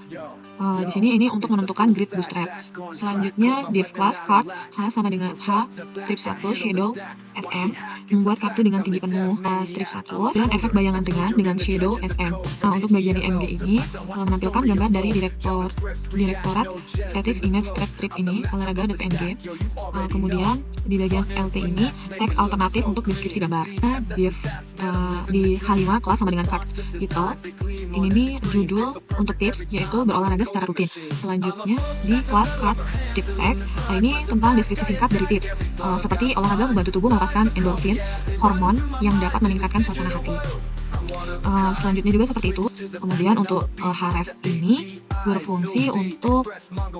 F: Di sini ini untuk menentukan grid bootstrap. Selanjutnya div class card H sama dengan H strip 1 shadow SM membuat kartu dengan tinggi penuh strip 1 dan efek bayangan ringan dengan shadow SM. Untuk bagian IMG ini menampilkan gambar dari direktorat static image stress strip ini olahraga.png. Kemudian di bagian LT ini teks alternatif untuk deskripsi gambar. Div di H5 kelas sama dengan card title. Ini nih judul untuk tips yaitu berolahraga secara rutin. Selanjutnya di kelas card strip text, ini tentang deskripsi singkat dari tips seperti olahraga membantu tubuh melepaskan endorfin, hormon yang dapat meningkatkan suasana hati. Selanjutnya juga seperti itu. Kemudian untuk href ini berfungsi untuk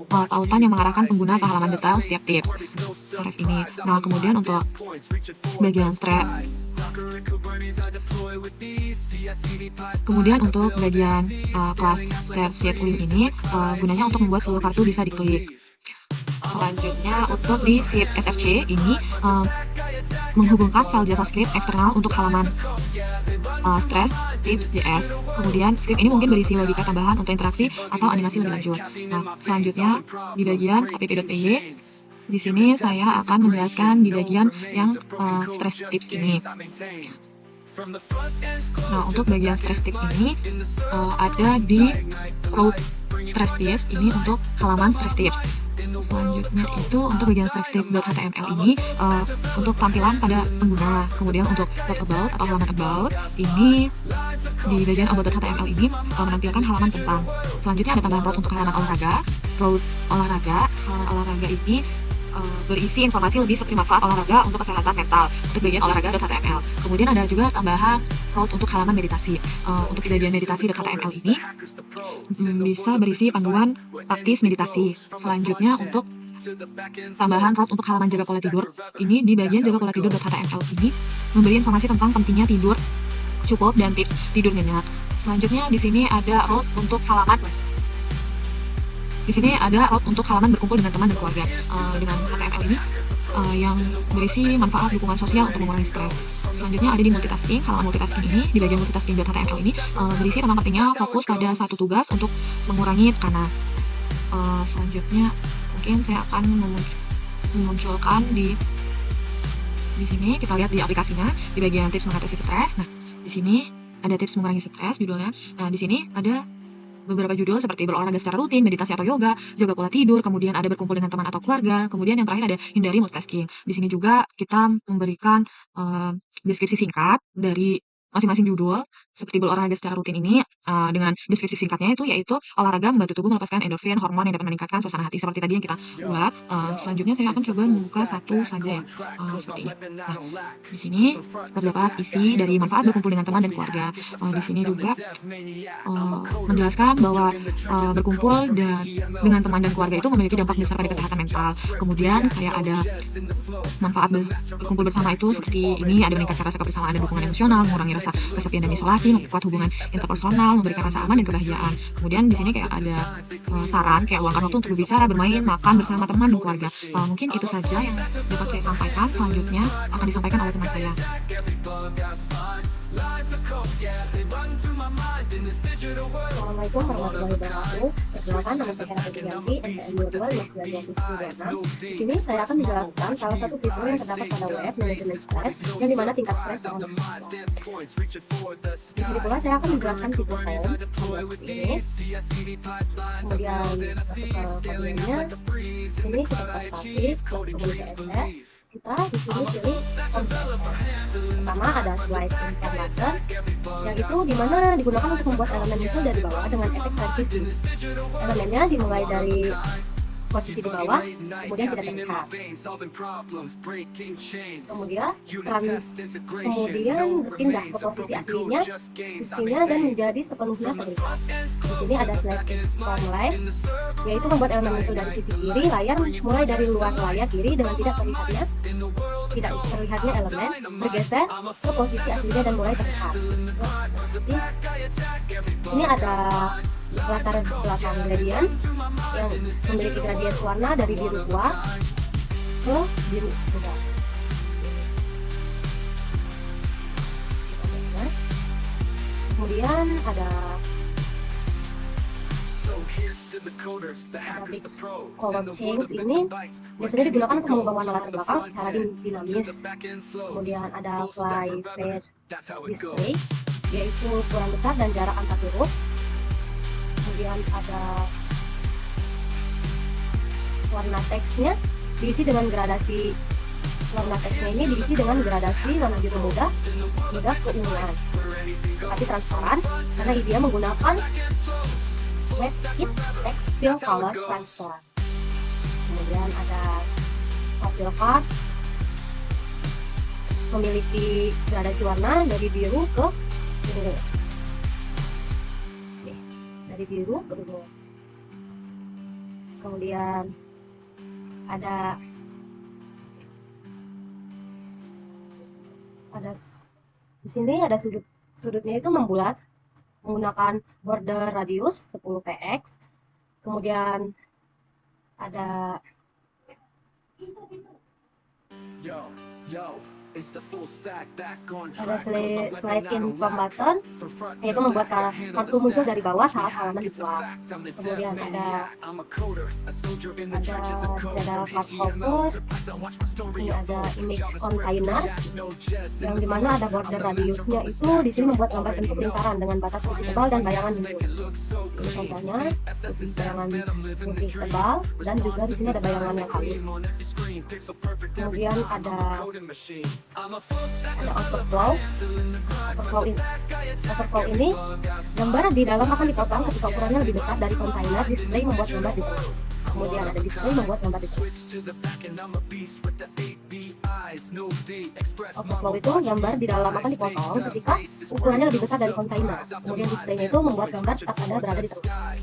F: tautan yang mengarahkan pengguna ke halaman detail setiap tips href ini. Nah, kemudian untuk bagian strap, kemudian untuk bagian kelas step sheet link ini gunanya untuk membuat seluruh kartu bisa diklik. Selanjutnya untuk di script SRC ini menghubungkan file JavaScript eksternal untuk halaman stress tips JS. Kemudian script ini mungkin berisi logika tambahan untuk interaksi atau animasi lebih lanjut. Nah, selanjutnya di bagian app.py, di sini saya akan menjelaskan di bagian yang stress tips ini. Nah, untuk bagian stress tip ini ada di code stress tips ini untuk halaman stress tips. Selanjutnya itu untuk bagian stress tip.html ini untuk tampilan pada pengguna. Kemudian untuk what about atau halaman about ini di bagian about.html ini menampilkan halaman tentang. Selanjutnya ada tambahan road untuk halaman olahraga. Road olahraga, halaman olahraga ini berisi informasi lebih seperti manfaat olahraga untuk kesehatan mental untuk bagian olahraga.html. Kemudian ada juga tambahan road untuk halaman meditasi. Untuk di bagian meditasi.html ini bisa berisi panduan praktis meditasi. Selanjutnya untuk tambahan road untuk halaman jaga pola tidur. Ini di bagian jaga pola tidur.html ini memberi informasi tentang pentingnya tidur cukup dan tips tidur nyenyak. Selanjutnya di sini ada road untuk halaman berkumpul dengan teman dan keluarga dengan HTML ini yang berisi manfaat dukungan sosial untuk mengurangi stres. Selanjutnya ada di multitasking. Halaman multitasking ini di bagian multitasking.html ini berisi tentang pentingnya fokus pada satu tugas untuk mengurangi tekanan. Selanjutnya mungkin saya akan memunculkan di sini kita lihat di aplikasinya di bagian tips mengatasi stres. Nah, di sini ada tips mengurangi stres judulnya. Nah, di sini ada beberapa judul seperti berolahraga secara rutin, meditasi atau yoga, jaga pola tidur, kemudian ada berkumpul dengan teman atau keluarga, kemudian yang terakhir ada hindari multitasking. Di sini juga kita memberikan deskripsi singkat dari masing-masing judul seperti berolahraga secara rutin ini dengan deskripsi singkatnya yaitu olahraga membantu tubuh melepaskan endorfin, hormon yang dapat meningkatkan suasana hati seperti tadi yang kita buat. Selanjutnya saya akan coba membuka satu saja seperti ini. Nah, di sini terdapat isi dari manfaat berkumpul dengan teman dan keluarga. Di sini juga menjelaskan bahwa berkumpul dengan teman dan keluarga itu memiliki dampak besar pada kesehatan mental. Kemudian kayak ada manfaat berkumpul bersama itu seperti ini, ada meningkatkan rasa kebersamaan dan dukungan emosional, mengurangi rasa kesepian dan isolasi, memperkuat hubungan interpersonal, memberikan rasa aman dan kebahagiaan. Kemudian di sini kayak ada saran kayak luangkan waktu untuk berbicara, bermain, makan bersama teman dan keluarga. Mungkin itu saja yang dapat saya sampaikan. Selanjutnya akan disampaikan oleh teman saya.
G: Assalamualaikum warahmatullahi wabarakatuh. Perkenalkan, nama saya Kera Febrianti, NPM 22592926. Di sini saya akan menjelaskan salah satu fitur yang terdapat pada web manajemen stres, yang dimana tingkat stres sangat tinggi. Di sini pula saya akan menjelaskan fitur home, seperti ini. Kemudian masuk ke home-nya. Ini kita buka statik, masuk ke menu CSS. Kita di sini pilih home CSS. Pertama ada slide information, yang itu dimana digunakan untuk membuat elemen muncul dari bawah dengan efek transisi. Elemennya dimulai dari posisi di bawah, kemudian tidak terlihat. Kemudian pindah ke posisi aslinya, sisinya dan menjadi sepenuhnya terlihat. Di sini ada slide from left, yaitu membuat elemen muncul dari sisi kiri layar, mulai dari luar layar kiri dengan tidak terlihatnya elemen bergeser ke posisi aslinya dan mulai terlihat. Ini ada latar belakang gradients yang memiliki gradients warna dari biru tua ke biru muda. Kemudian ada big color change, ini biasanya digunakan untuk mengubah warna latar belakang secara dinamis. Kemudian ada fly fade display, yaitu ukuran besar dan jarak antar huruf. Kemudian ada warna teksnya diisi dengan gradasi. Warna teksnya ini diisi dengan gradasi warna biru muda ke ungu, tapi transparan karena dia menggunakan WebKit Text Fill Color Transfer. Kemudian ada profile card, memiliki gradasi warna dari biru ke ungu. Dari biru ke ungu. Kemudian ada di sini ada sudutnya itu membulat menggunakan border radius 10 px. Kemudian ada slide in from button, yaitu membuat kartu muncul dari bawah saat halaman dibuat. Kemudian ada fast forward, sini ada image container, yang dimana ada border radiusnya itu di sini membuat gambar bentuk lingkaran dengan batas putih tebal dan bayangan muncul. Ini contohnya bayangan putih tebal dan juga di sini ada bayangan yang halus. Kemudian ada overflow ini gambar di dalam akan dipotong ketika ukurannya lebih besar dari kontainer. Display membuat gambar di tengah. Kemudian ada display membuat gambar di tengah. Overflow itu gambar di dalam akan dipotong ketika ukurannya lebih besar dari kontainer. Kemudian displaynya itu membuat gambar tetap ada berada di tengah.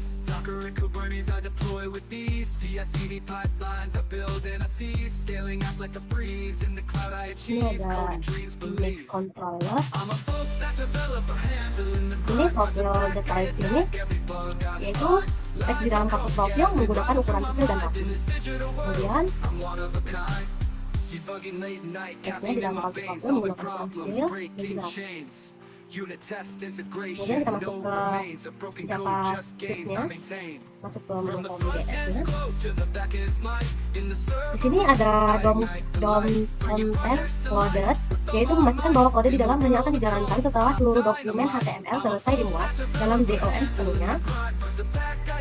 G: Ini ada image controller. Sini profil details ini, yaitu teks di dalam kartu profil menggunakan ukuran kecil dan rapi. Kemudian teksnya di dalam kartu profil menggunakan ukuran kecil dan juga rapi. Kemudian kita masuk ke Java script-nya, masuk ke menu home.js-nya. Di sini ada DOM content loaded, yaitu memastikan bahwa kode di dalam hanya akan dijalankan setelah seluruh dokumen HTML selesai dimuat dalam DOM sepenuhnya.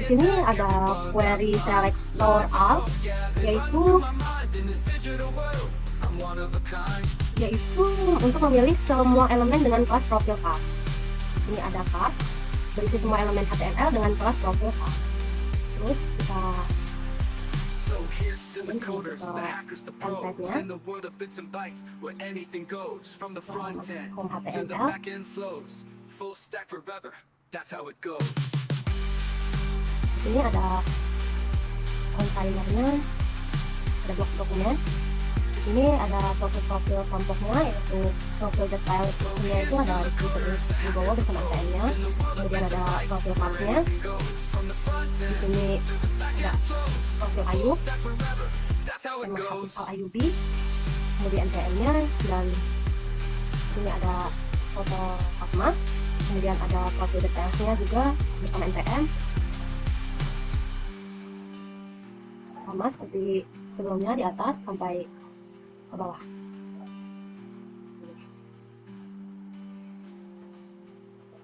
G: Di sini ada query select store all, yaitu untuk memilih semua elemen dengan kelas profil card. Di sini ada card berisi semua elemen HTML dengan kelas profil card. Terus kita masuk ke template-nya, home HTML. Di sini ada kontainernya, ada blok dokumen. Ini ada profil-profil kelompoknya, yaitu profil detailnya itu ada di bawah bersama NPM-nya. Kemudian ada profil card-nya. Di sini ada profil IU, IUB, kemudian NPM-nya, dan di sini ada foto Fatma. kemudian ada kode detailsnya juga bersama npm, sama seperti sebelumnya di atas sampai ke bawah.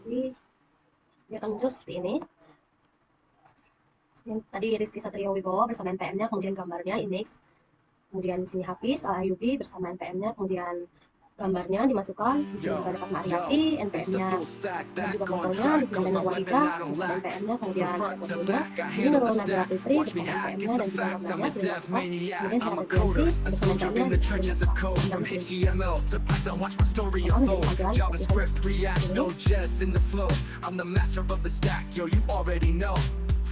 G: Jadi dia akan muncul seperti ini. Yang tadi Rizky Satrio Wibowo bersama npm-nya, kemudian gambarnya image, kemudian di sini Hafiz Ayubi bersama npm-nya, kemudian gambarnya dimasukkan, di sini juga dapat Mariati, NPM-nya, dan juga fotonya, di sini ada Nur Wahida bersama NPM-nya, kemudian ada fotonya, ini Nurul Nabila Fitri bersama NPM-nya, dan juga gambarnya sudah dimasukkan, kemudian Hera Genti bersama NPM-nya, dan sudah dimasukkan. Apa menjadi tampilan seperti ini.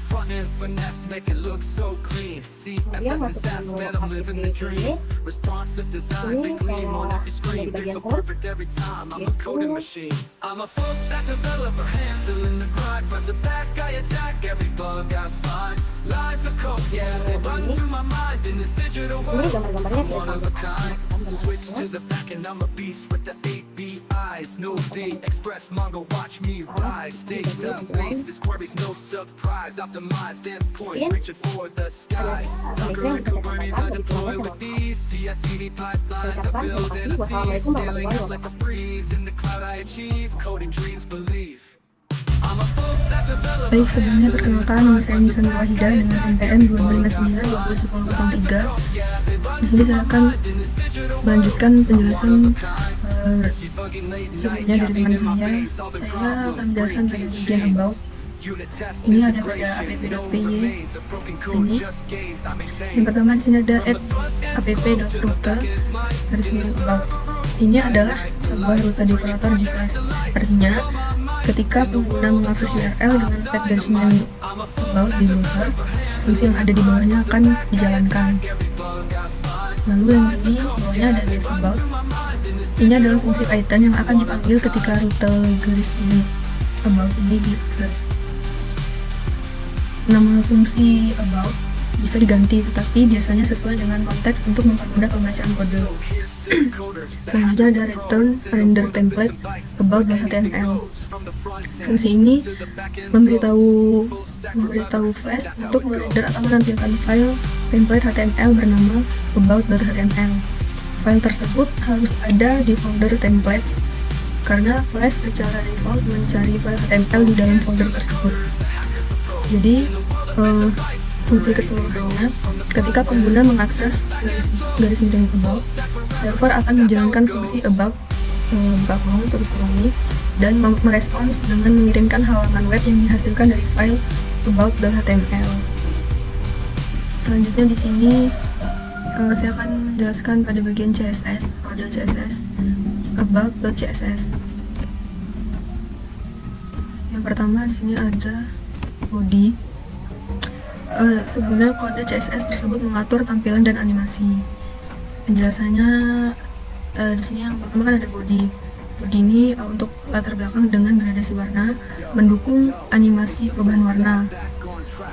E: Front and finesse, make it look so clean.
G: Kemudian masuk ke menu aktif ini.
E: Responsive design,
G: Ini
E: gleam on
G: saya
E: every screen.
G: ada di bagian
E: So
G: code,
E: perfect every time. I'm a
G: yaitu
E: coding machine. I'm a full stack developer, handling the grind. Front to back, I attack every bug I find. Lines of code, yeah, they run through my mind in this digital
G: ini
E: world.
G: gambar-gambarnya
E: I'm
G: sudah
E: one of a kind.
G: dimasukkan
E: Switch
G: gambarnya.
E: to the back and I'm a beast with the 8 eyes. No D, express manga, watch me rise. Databases, queries, no surprise. Optimized endpoints, reaching for the skies. Docker and Kubernetes are deployed with these. CI/CD pipelines are building a sea. Scaling up like a breeze. In the cloud I achieve, coding dreams believe. I'm a full stack developer.
H: Baik, sebelumnya perkenalkan, nama saya Nisa Nur Wahida dengan NPM 2059-201003. Di sini saya akan melanjutkan penjelasan videonya dari teman saya. Saya akan menjelaskan pada bagian about. Ini ada pada app.py ini. Yang pertama di sini ada app.rute garis miring about. Ini adalah sebuah rute developer di Flash. Artinya, ketika pengguna mengakses URL dengan tag garis miring about di browser, fungsi yang ada di bawahnya akan dijalankan. Lalu yang ini bawahnya ada dev about. Ini adalah fungsi Python yang akan dipanggil ketika rute garis miring about ini diakses. Nama fungsi about bisa diganti, tetapi biasanya sesuai dengan konteks untuk mempermudah pembacaan kode. Selanjutnya ada return render template about.html. Fungsi ini memberitahu Flash untuk merender atau menampilkan file template HTML bernama about.html. File tersebut harus ada di folder template karena Flash secara default mencari file HTML di dalam folder tersebut. Jadi fungsi keseluruhannya, ketika pengguna mengakses garis miring about, server akan menjalankan fungsi about dan merespons dengan mengirimkan halaman web yang dihasilkan dari file about.html. Selanjutnya di sini saya akan menjelaskan pada bagian CSS, kode CSS about.css. Yang pertama di sini ada body. Sebelumnya kode CSS tersebut mengatur tampilan dan animasi. Penjelasannya di sini yang pertama kan ada body. Body ini untuk latar belakang dengan gradasi warna, mendukung animasi perubahan warna.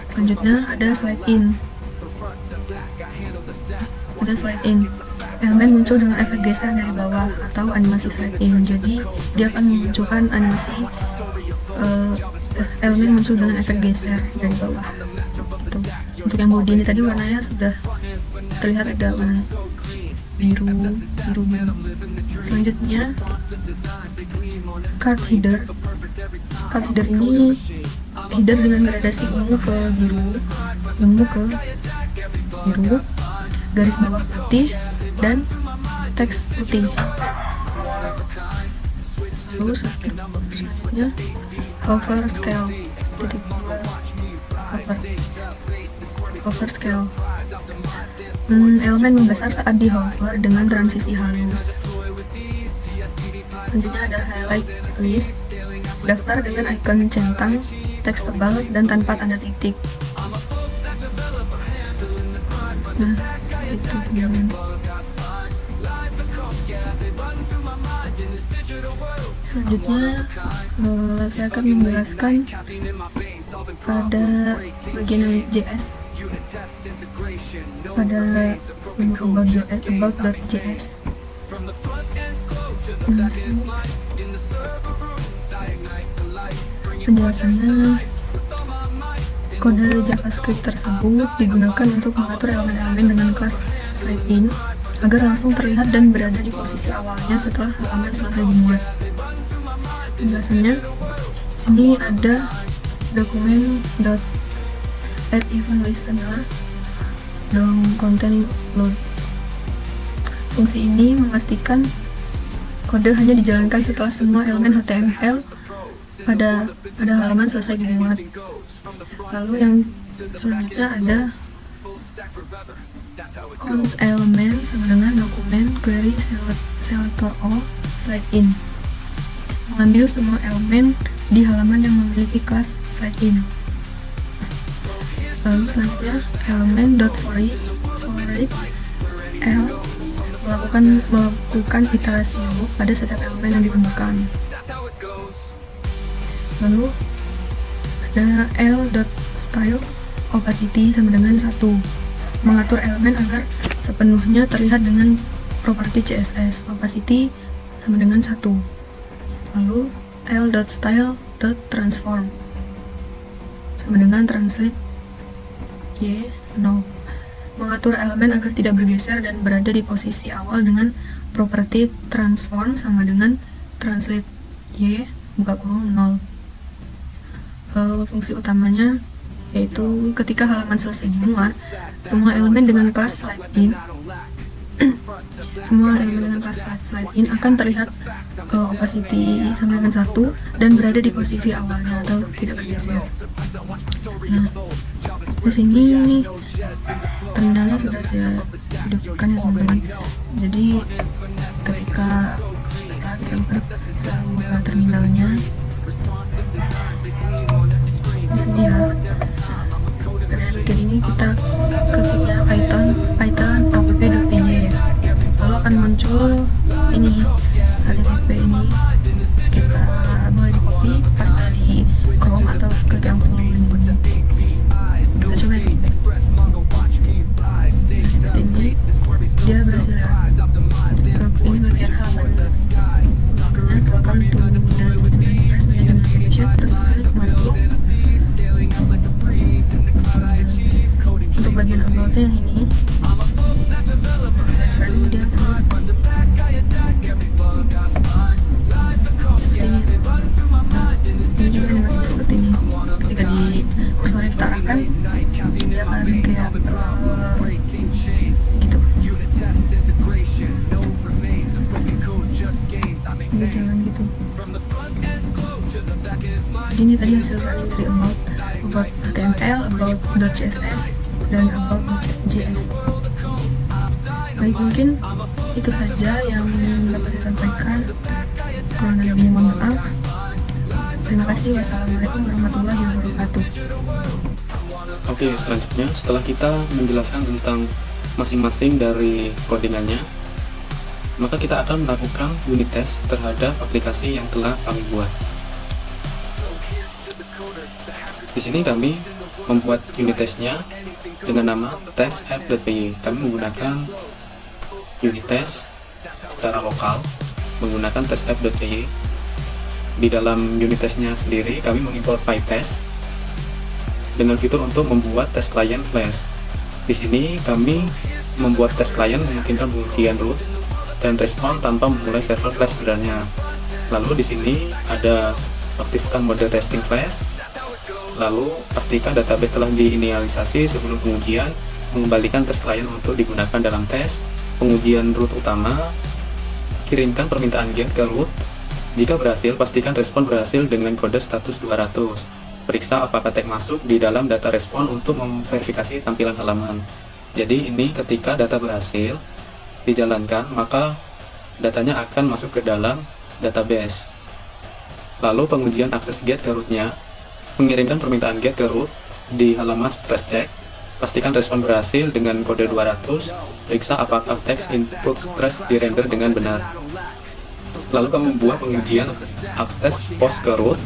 H: Selanjutnya ada slide in. Elemen muncul dengan efek geser dari bawah atau animasi slide in. Jadi dia akan memunculkan animasi elemen muncul dengan efek geser dari bawah. Gitu. Untuk yang body ini tadi warnanya sudah terlihat ada warna biru. Selanjutnya card header. Card header ini header dengan gradasi ungu ke biru, garis bawah putih dan teks putih. Terus selanjutnya hover scale. Hover scale. Elemen membesar saat di hover dengan transisi halus. Selanjutnya ada highlight list, daftar dengan icon centang, teks tebal dan tanpa tanda titik. Nah, itu teman-teman. Selanjutnya saya akan menjelaskan pada bagian JS, pada about.js. penjelasannya, kode JavaScript tersebut digunakan untuk mengatur elemen-elemen dengan kelas slide-in agar langsung terlihat dan berada di posisi awalnya setelah halaman selesai dimuat. Penjelasannya, sini ada dokumen .add event listener dom content load. Fungsi ini memastikan kode hanya dijalankan setelah semua elemen HTML pada halaman selesai dimuat. Lalu yang selanjutnya ada const element sama dengan dokumen query selector all slide in, mengambil semua elemen di halaman yang memiliki kelas slide in. Lalu selanjutnya elemen for each L melakukan iterasi loop pada setiap elemen yang ditemukan. Lalu ada L.style opacity sama dengan 1, mengatur elemen agar sepenuhnya terlihat dengan properti CSS. Opacity sama dengan 1. Lalu L.style.transform sama dengan translate Y 0, mengatur elemen agar tidak bergeser dan berada di posisi awal dengan properti transform sama dengan translate Y buka kurung 0. Fungsi utamanya yaitu ketika halaman selesai dimuat, semua elemen dengan kelas slide-in akan terlihat opacity sama dengan 1 dan berada di posisi awalnya atau tidak bergeser. Nah, di sini terminalnya sudah saya hidupkan ya teman-teman. Jadi ketika kita buka terminalnya di sini ya, pada bagian ini kita ketiknya python app.py, lalu akan muncul ini http ini, kita boleh di copy paste di Chrome atau klik yang follow ini. Kita coba ya. Ini dia berhasil ya. Ini bagian halaman welcome to Express Management Application, terus klik masuk. Untuk bagian about yang ini dia ini juga animasi seperti ini. Ketika di kursornya kita arahkan, dia akan kayak gitu. Dia jalan gitu. Jadi ini tadi hasil running dari about HTML, about .css, dan about.js. Baik, mungkin itu saja yang dapat disampaikan. Kurang lebihnya mohon maaf. Terima kasih. Wassalamualaikum warahmatullahi wabarakatuh.
B: Oke, selanjutnya setelah kita menjelaskan tentang masing-masing dari codingannya, maka kita akan melakukan unit test terhadap aplikasi yang telah kami buat. Di sini kami membuat unit testnya dengan nama test.app.py. Kami menggunakan unit test secara lokal menggunakan test.app.py. Di dalam unit testnya sendiri kami mengimport PyTest dengan fitur untuk membuat tes klien Flash. Di sini kami membuat tes klien memungkinkan pengujian root dan respon tanpa memulai server Flash sebenarnya. Lalu di sini ada aktifkan mode testing Flash. Lalu pastikan database telah diinisialisasi sebelum pengujian, mengembalikan tes klien untuk digunakan dalam tes pengujian root utama. Kirimkan permintaan get ke root. Jika berhasil, pastikan respon berhasil dengan kode status 200. Periksa apakah tag masuk di dalam data respon untuk memverifikasi tampilan halaman. Jadi ini ketika data berhasil dijalankan, maka datanya akan masuk ke dalam database. Lalu pengujian akses get ke rootnya. Mengirimkan permintaan get ke root di halaman stress check. Pastikan respon berhasil dengan kode 200. Periksa apakah teks input stress dirender dengan benar. Lalu kami membuat pengujian akses post ke root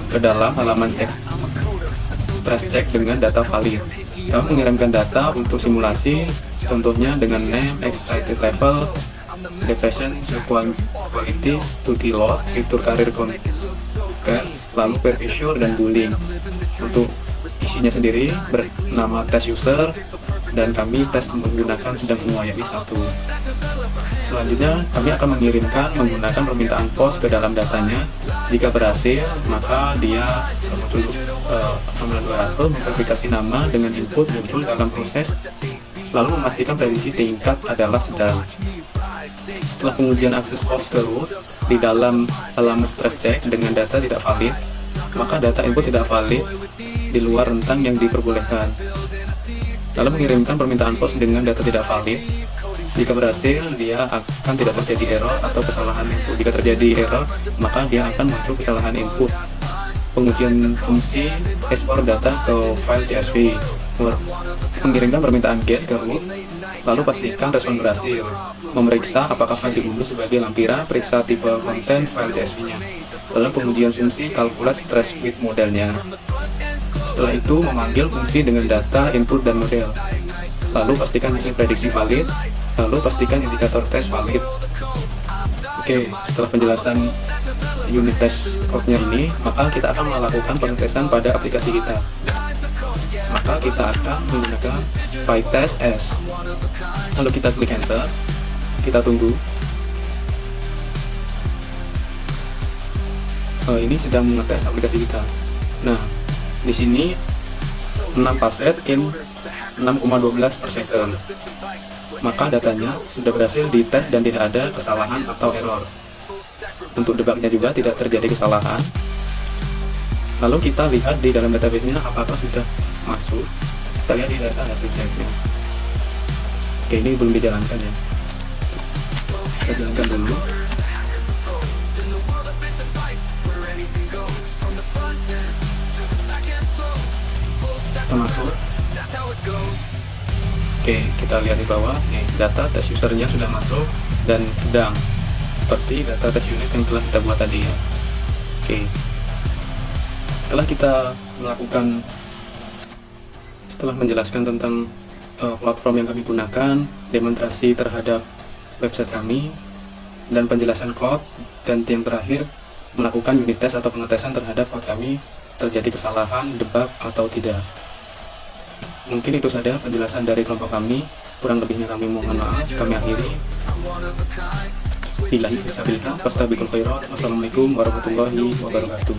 B: ke dalam halaman stress check dengan data valid. Kami mengirimkan data untuk simulasi, contohnya dengan name, excited level, depression, quality, study load, fitur karir Rockets, lalu Pervisure dan Boolean. Untuk isinya sendiri bernama test user, dan kami tes menggunakan sedang semua, yakni 1. Selanjutnya kami akan mengirimkan menggunakan permintaan post ke dalam datanya. Jika berhasil, maka dia muncul variabel memverifikasi nama dengan input muncul dalam proses, lalu memastikan prediksi tingkat adalah sedang. Setelah pengujian akses post ke root di dalam halaman stress check dengan data tidak valid, maka data input tidak valid di luar rentang yang diperbolehkan. Lalu mengirimkan permintaan post dengan data tidak valid. Jika berhasil, dia akan tidak terjadi error atau kesalahan input. Jika terjadi error, maka dia akan muncul kesalahan input. Pengujian fungsi export data ke file CSV. Mengirimkan permintaan get ke root, lalu pastikan respon berhasil. Memeriksa apakah file diunduh sebagai lampiran, periksa tipe konten file CSV-nya. Lalu pengujian fungsi calculate stress width modelnya. Setelah itu memanggil fungsi dengan data input dan model. Lalu pastikan hasil prediksi valid. Lalu pastikan indikator tes valid. Oke, setelah penjelasan unit test code-nya ini, maka kita akan melakukan pengetesan pada aplikasi kita. Maka kita akan menggunakan PyTest S. Lalu kita klik enter, kita tunggu. Ini sedang mengetes aplikasi kita. Nah, di sini 6 passet in 6,12 per second. Maka datanya sudah berhasil dites dan tidak ada kesalahan atau error. Untuk debugnya juga tidak terjadi kesalahan. Lalu kita lihat di dalam database-nya apakah sudah masuk. Kita lihat di data hasil check-nya. Oke, ini belum dijalankan ya. Kita jalankan dulu. Kita masuk. Oke, kita lihat di bawah. Nih, data tes usernya sudah masuk dan sedang, seperti data tes unit yang telah kita buat tadi ya. Oke. Setelah menjelaskan tentang platform yang kami gunakan, demonstrasi terhadap website kami, dan penjelasan code, dan yang terakhir melakukan unit test atau pengetesan terhadap code kami terjadi kesalahan, debug atau tidak. Mungkin itu saja penjelasan dari kelompok kami. Kurang lebihnya kami mohon maaf. Kami akhiri. Billahi fisabilillah. Wassalamualaikum warahmatullahi wabarakatuh.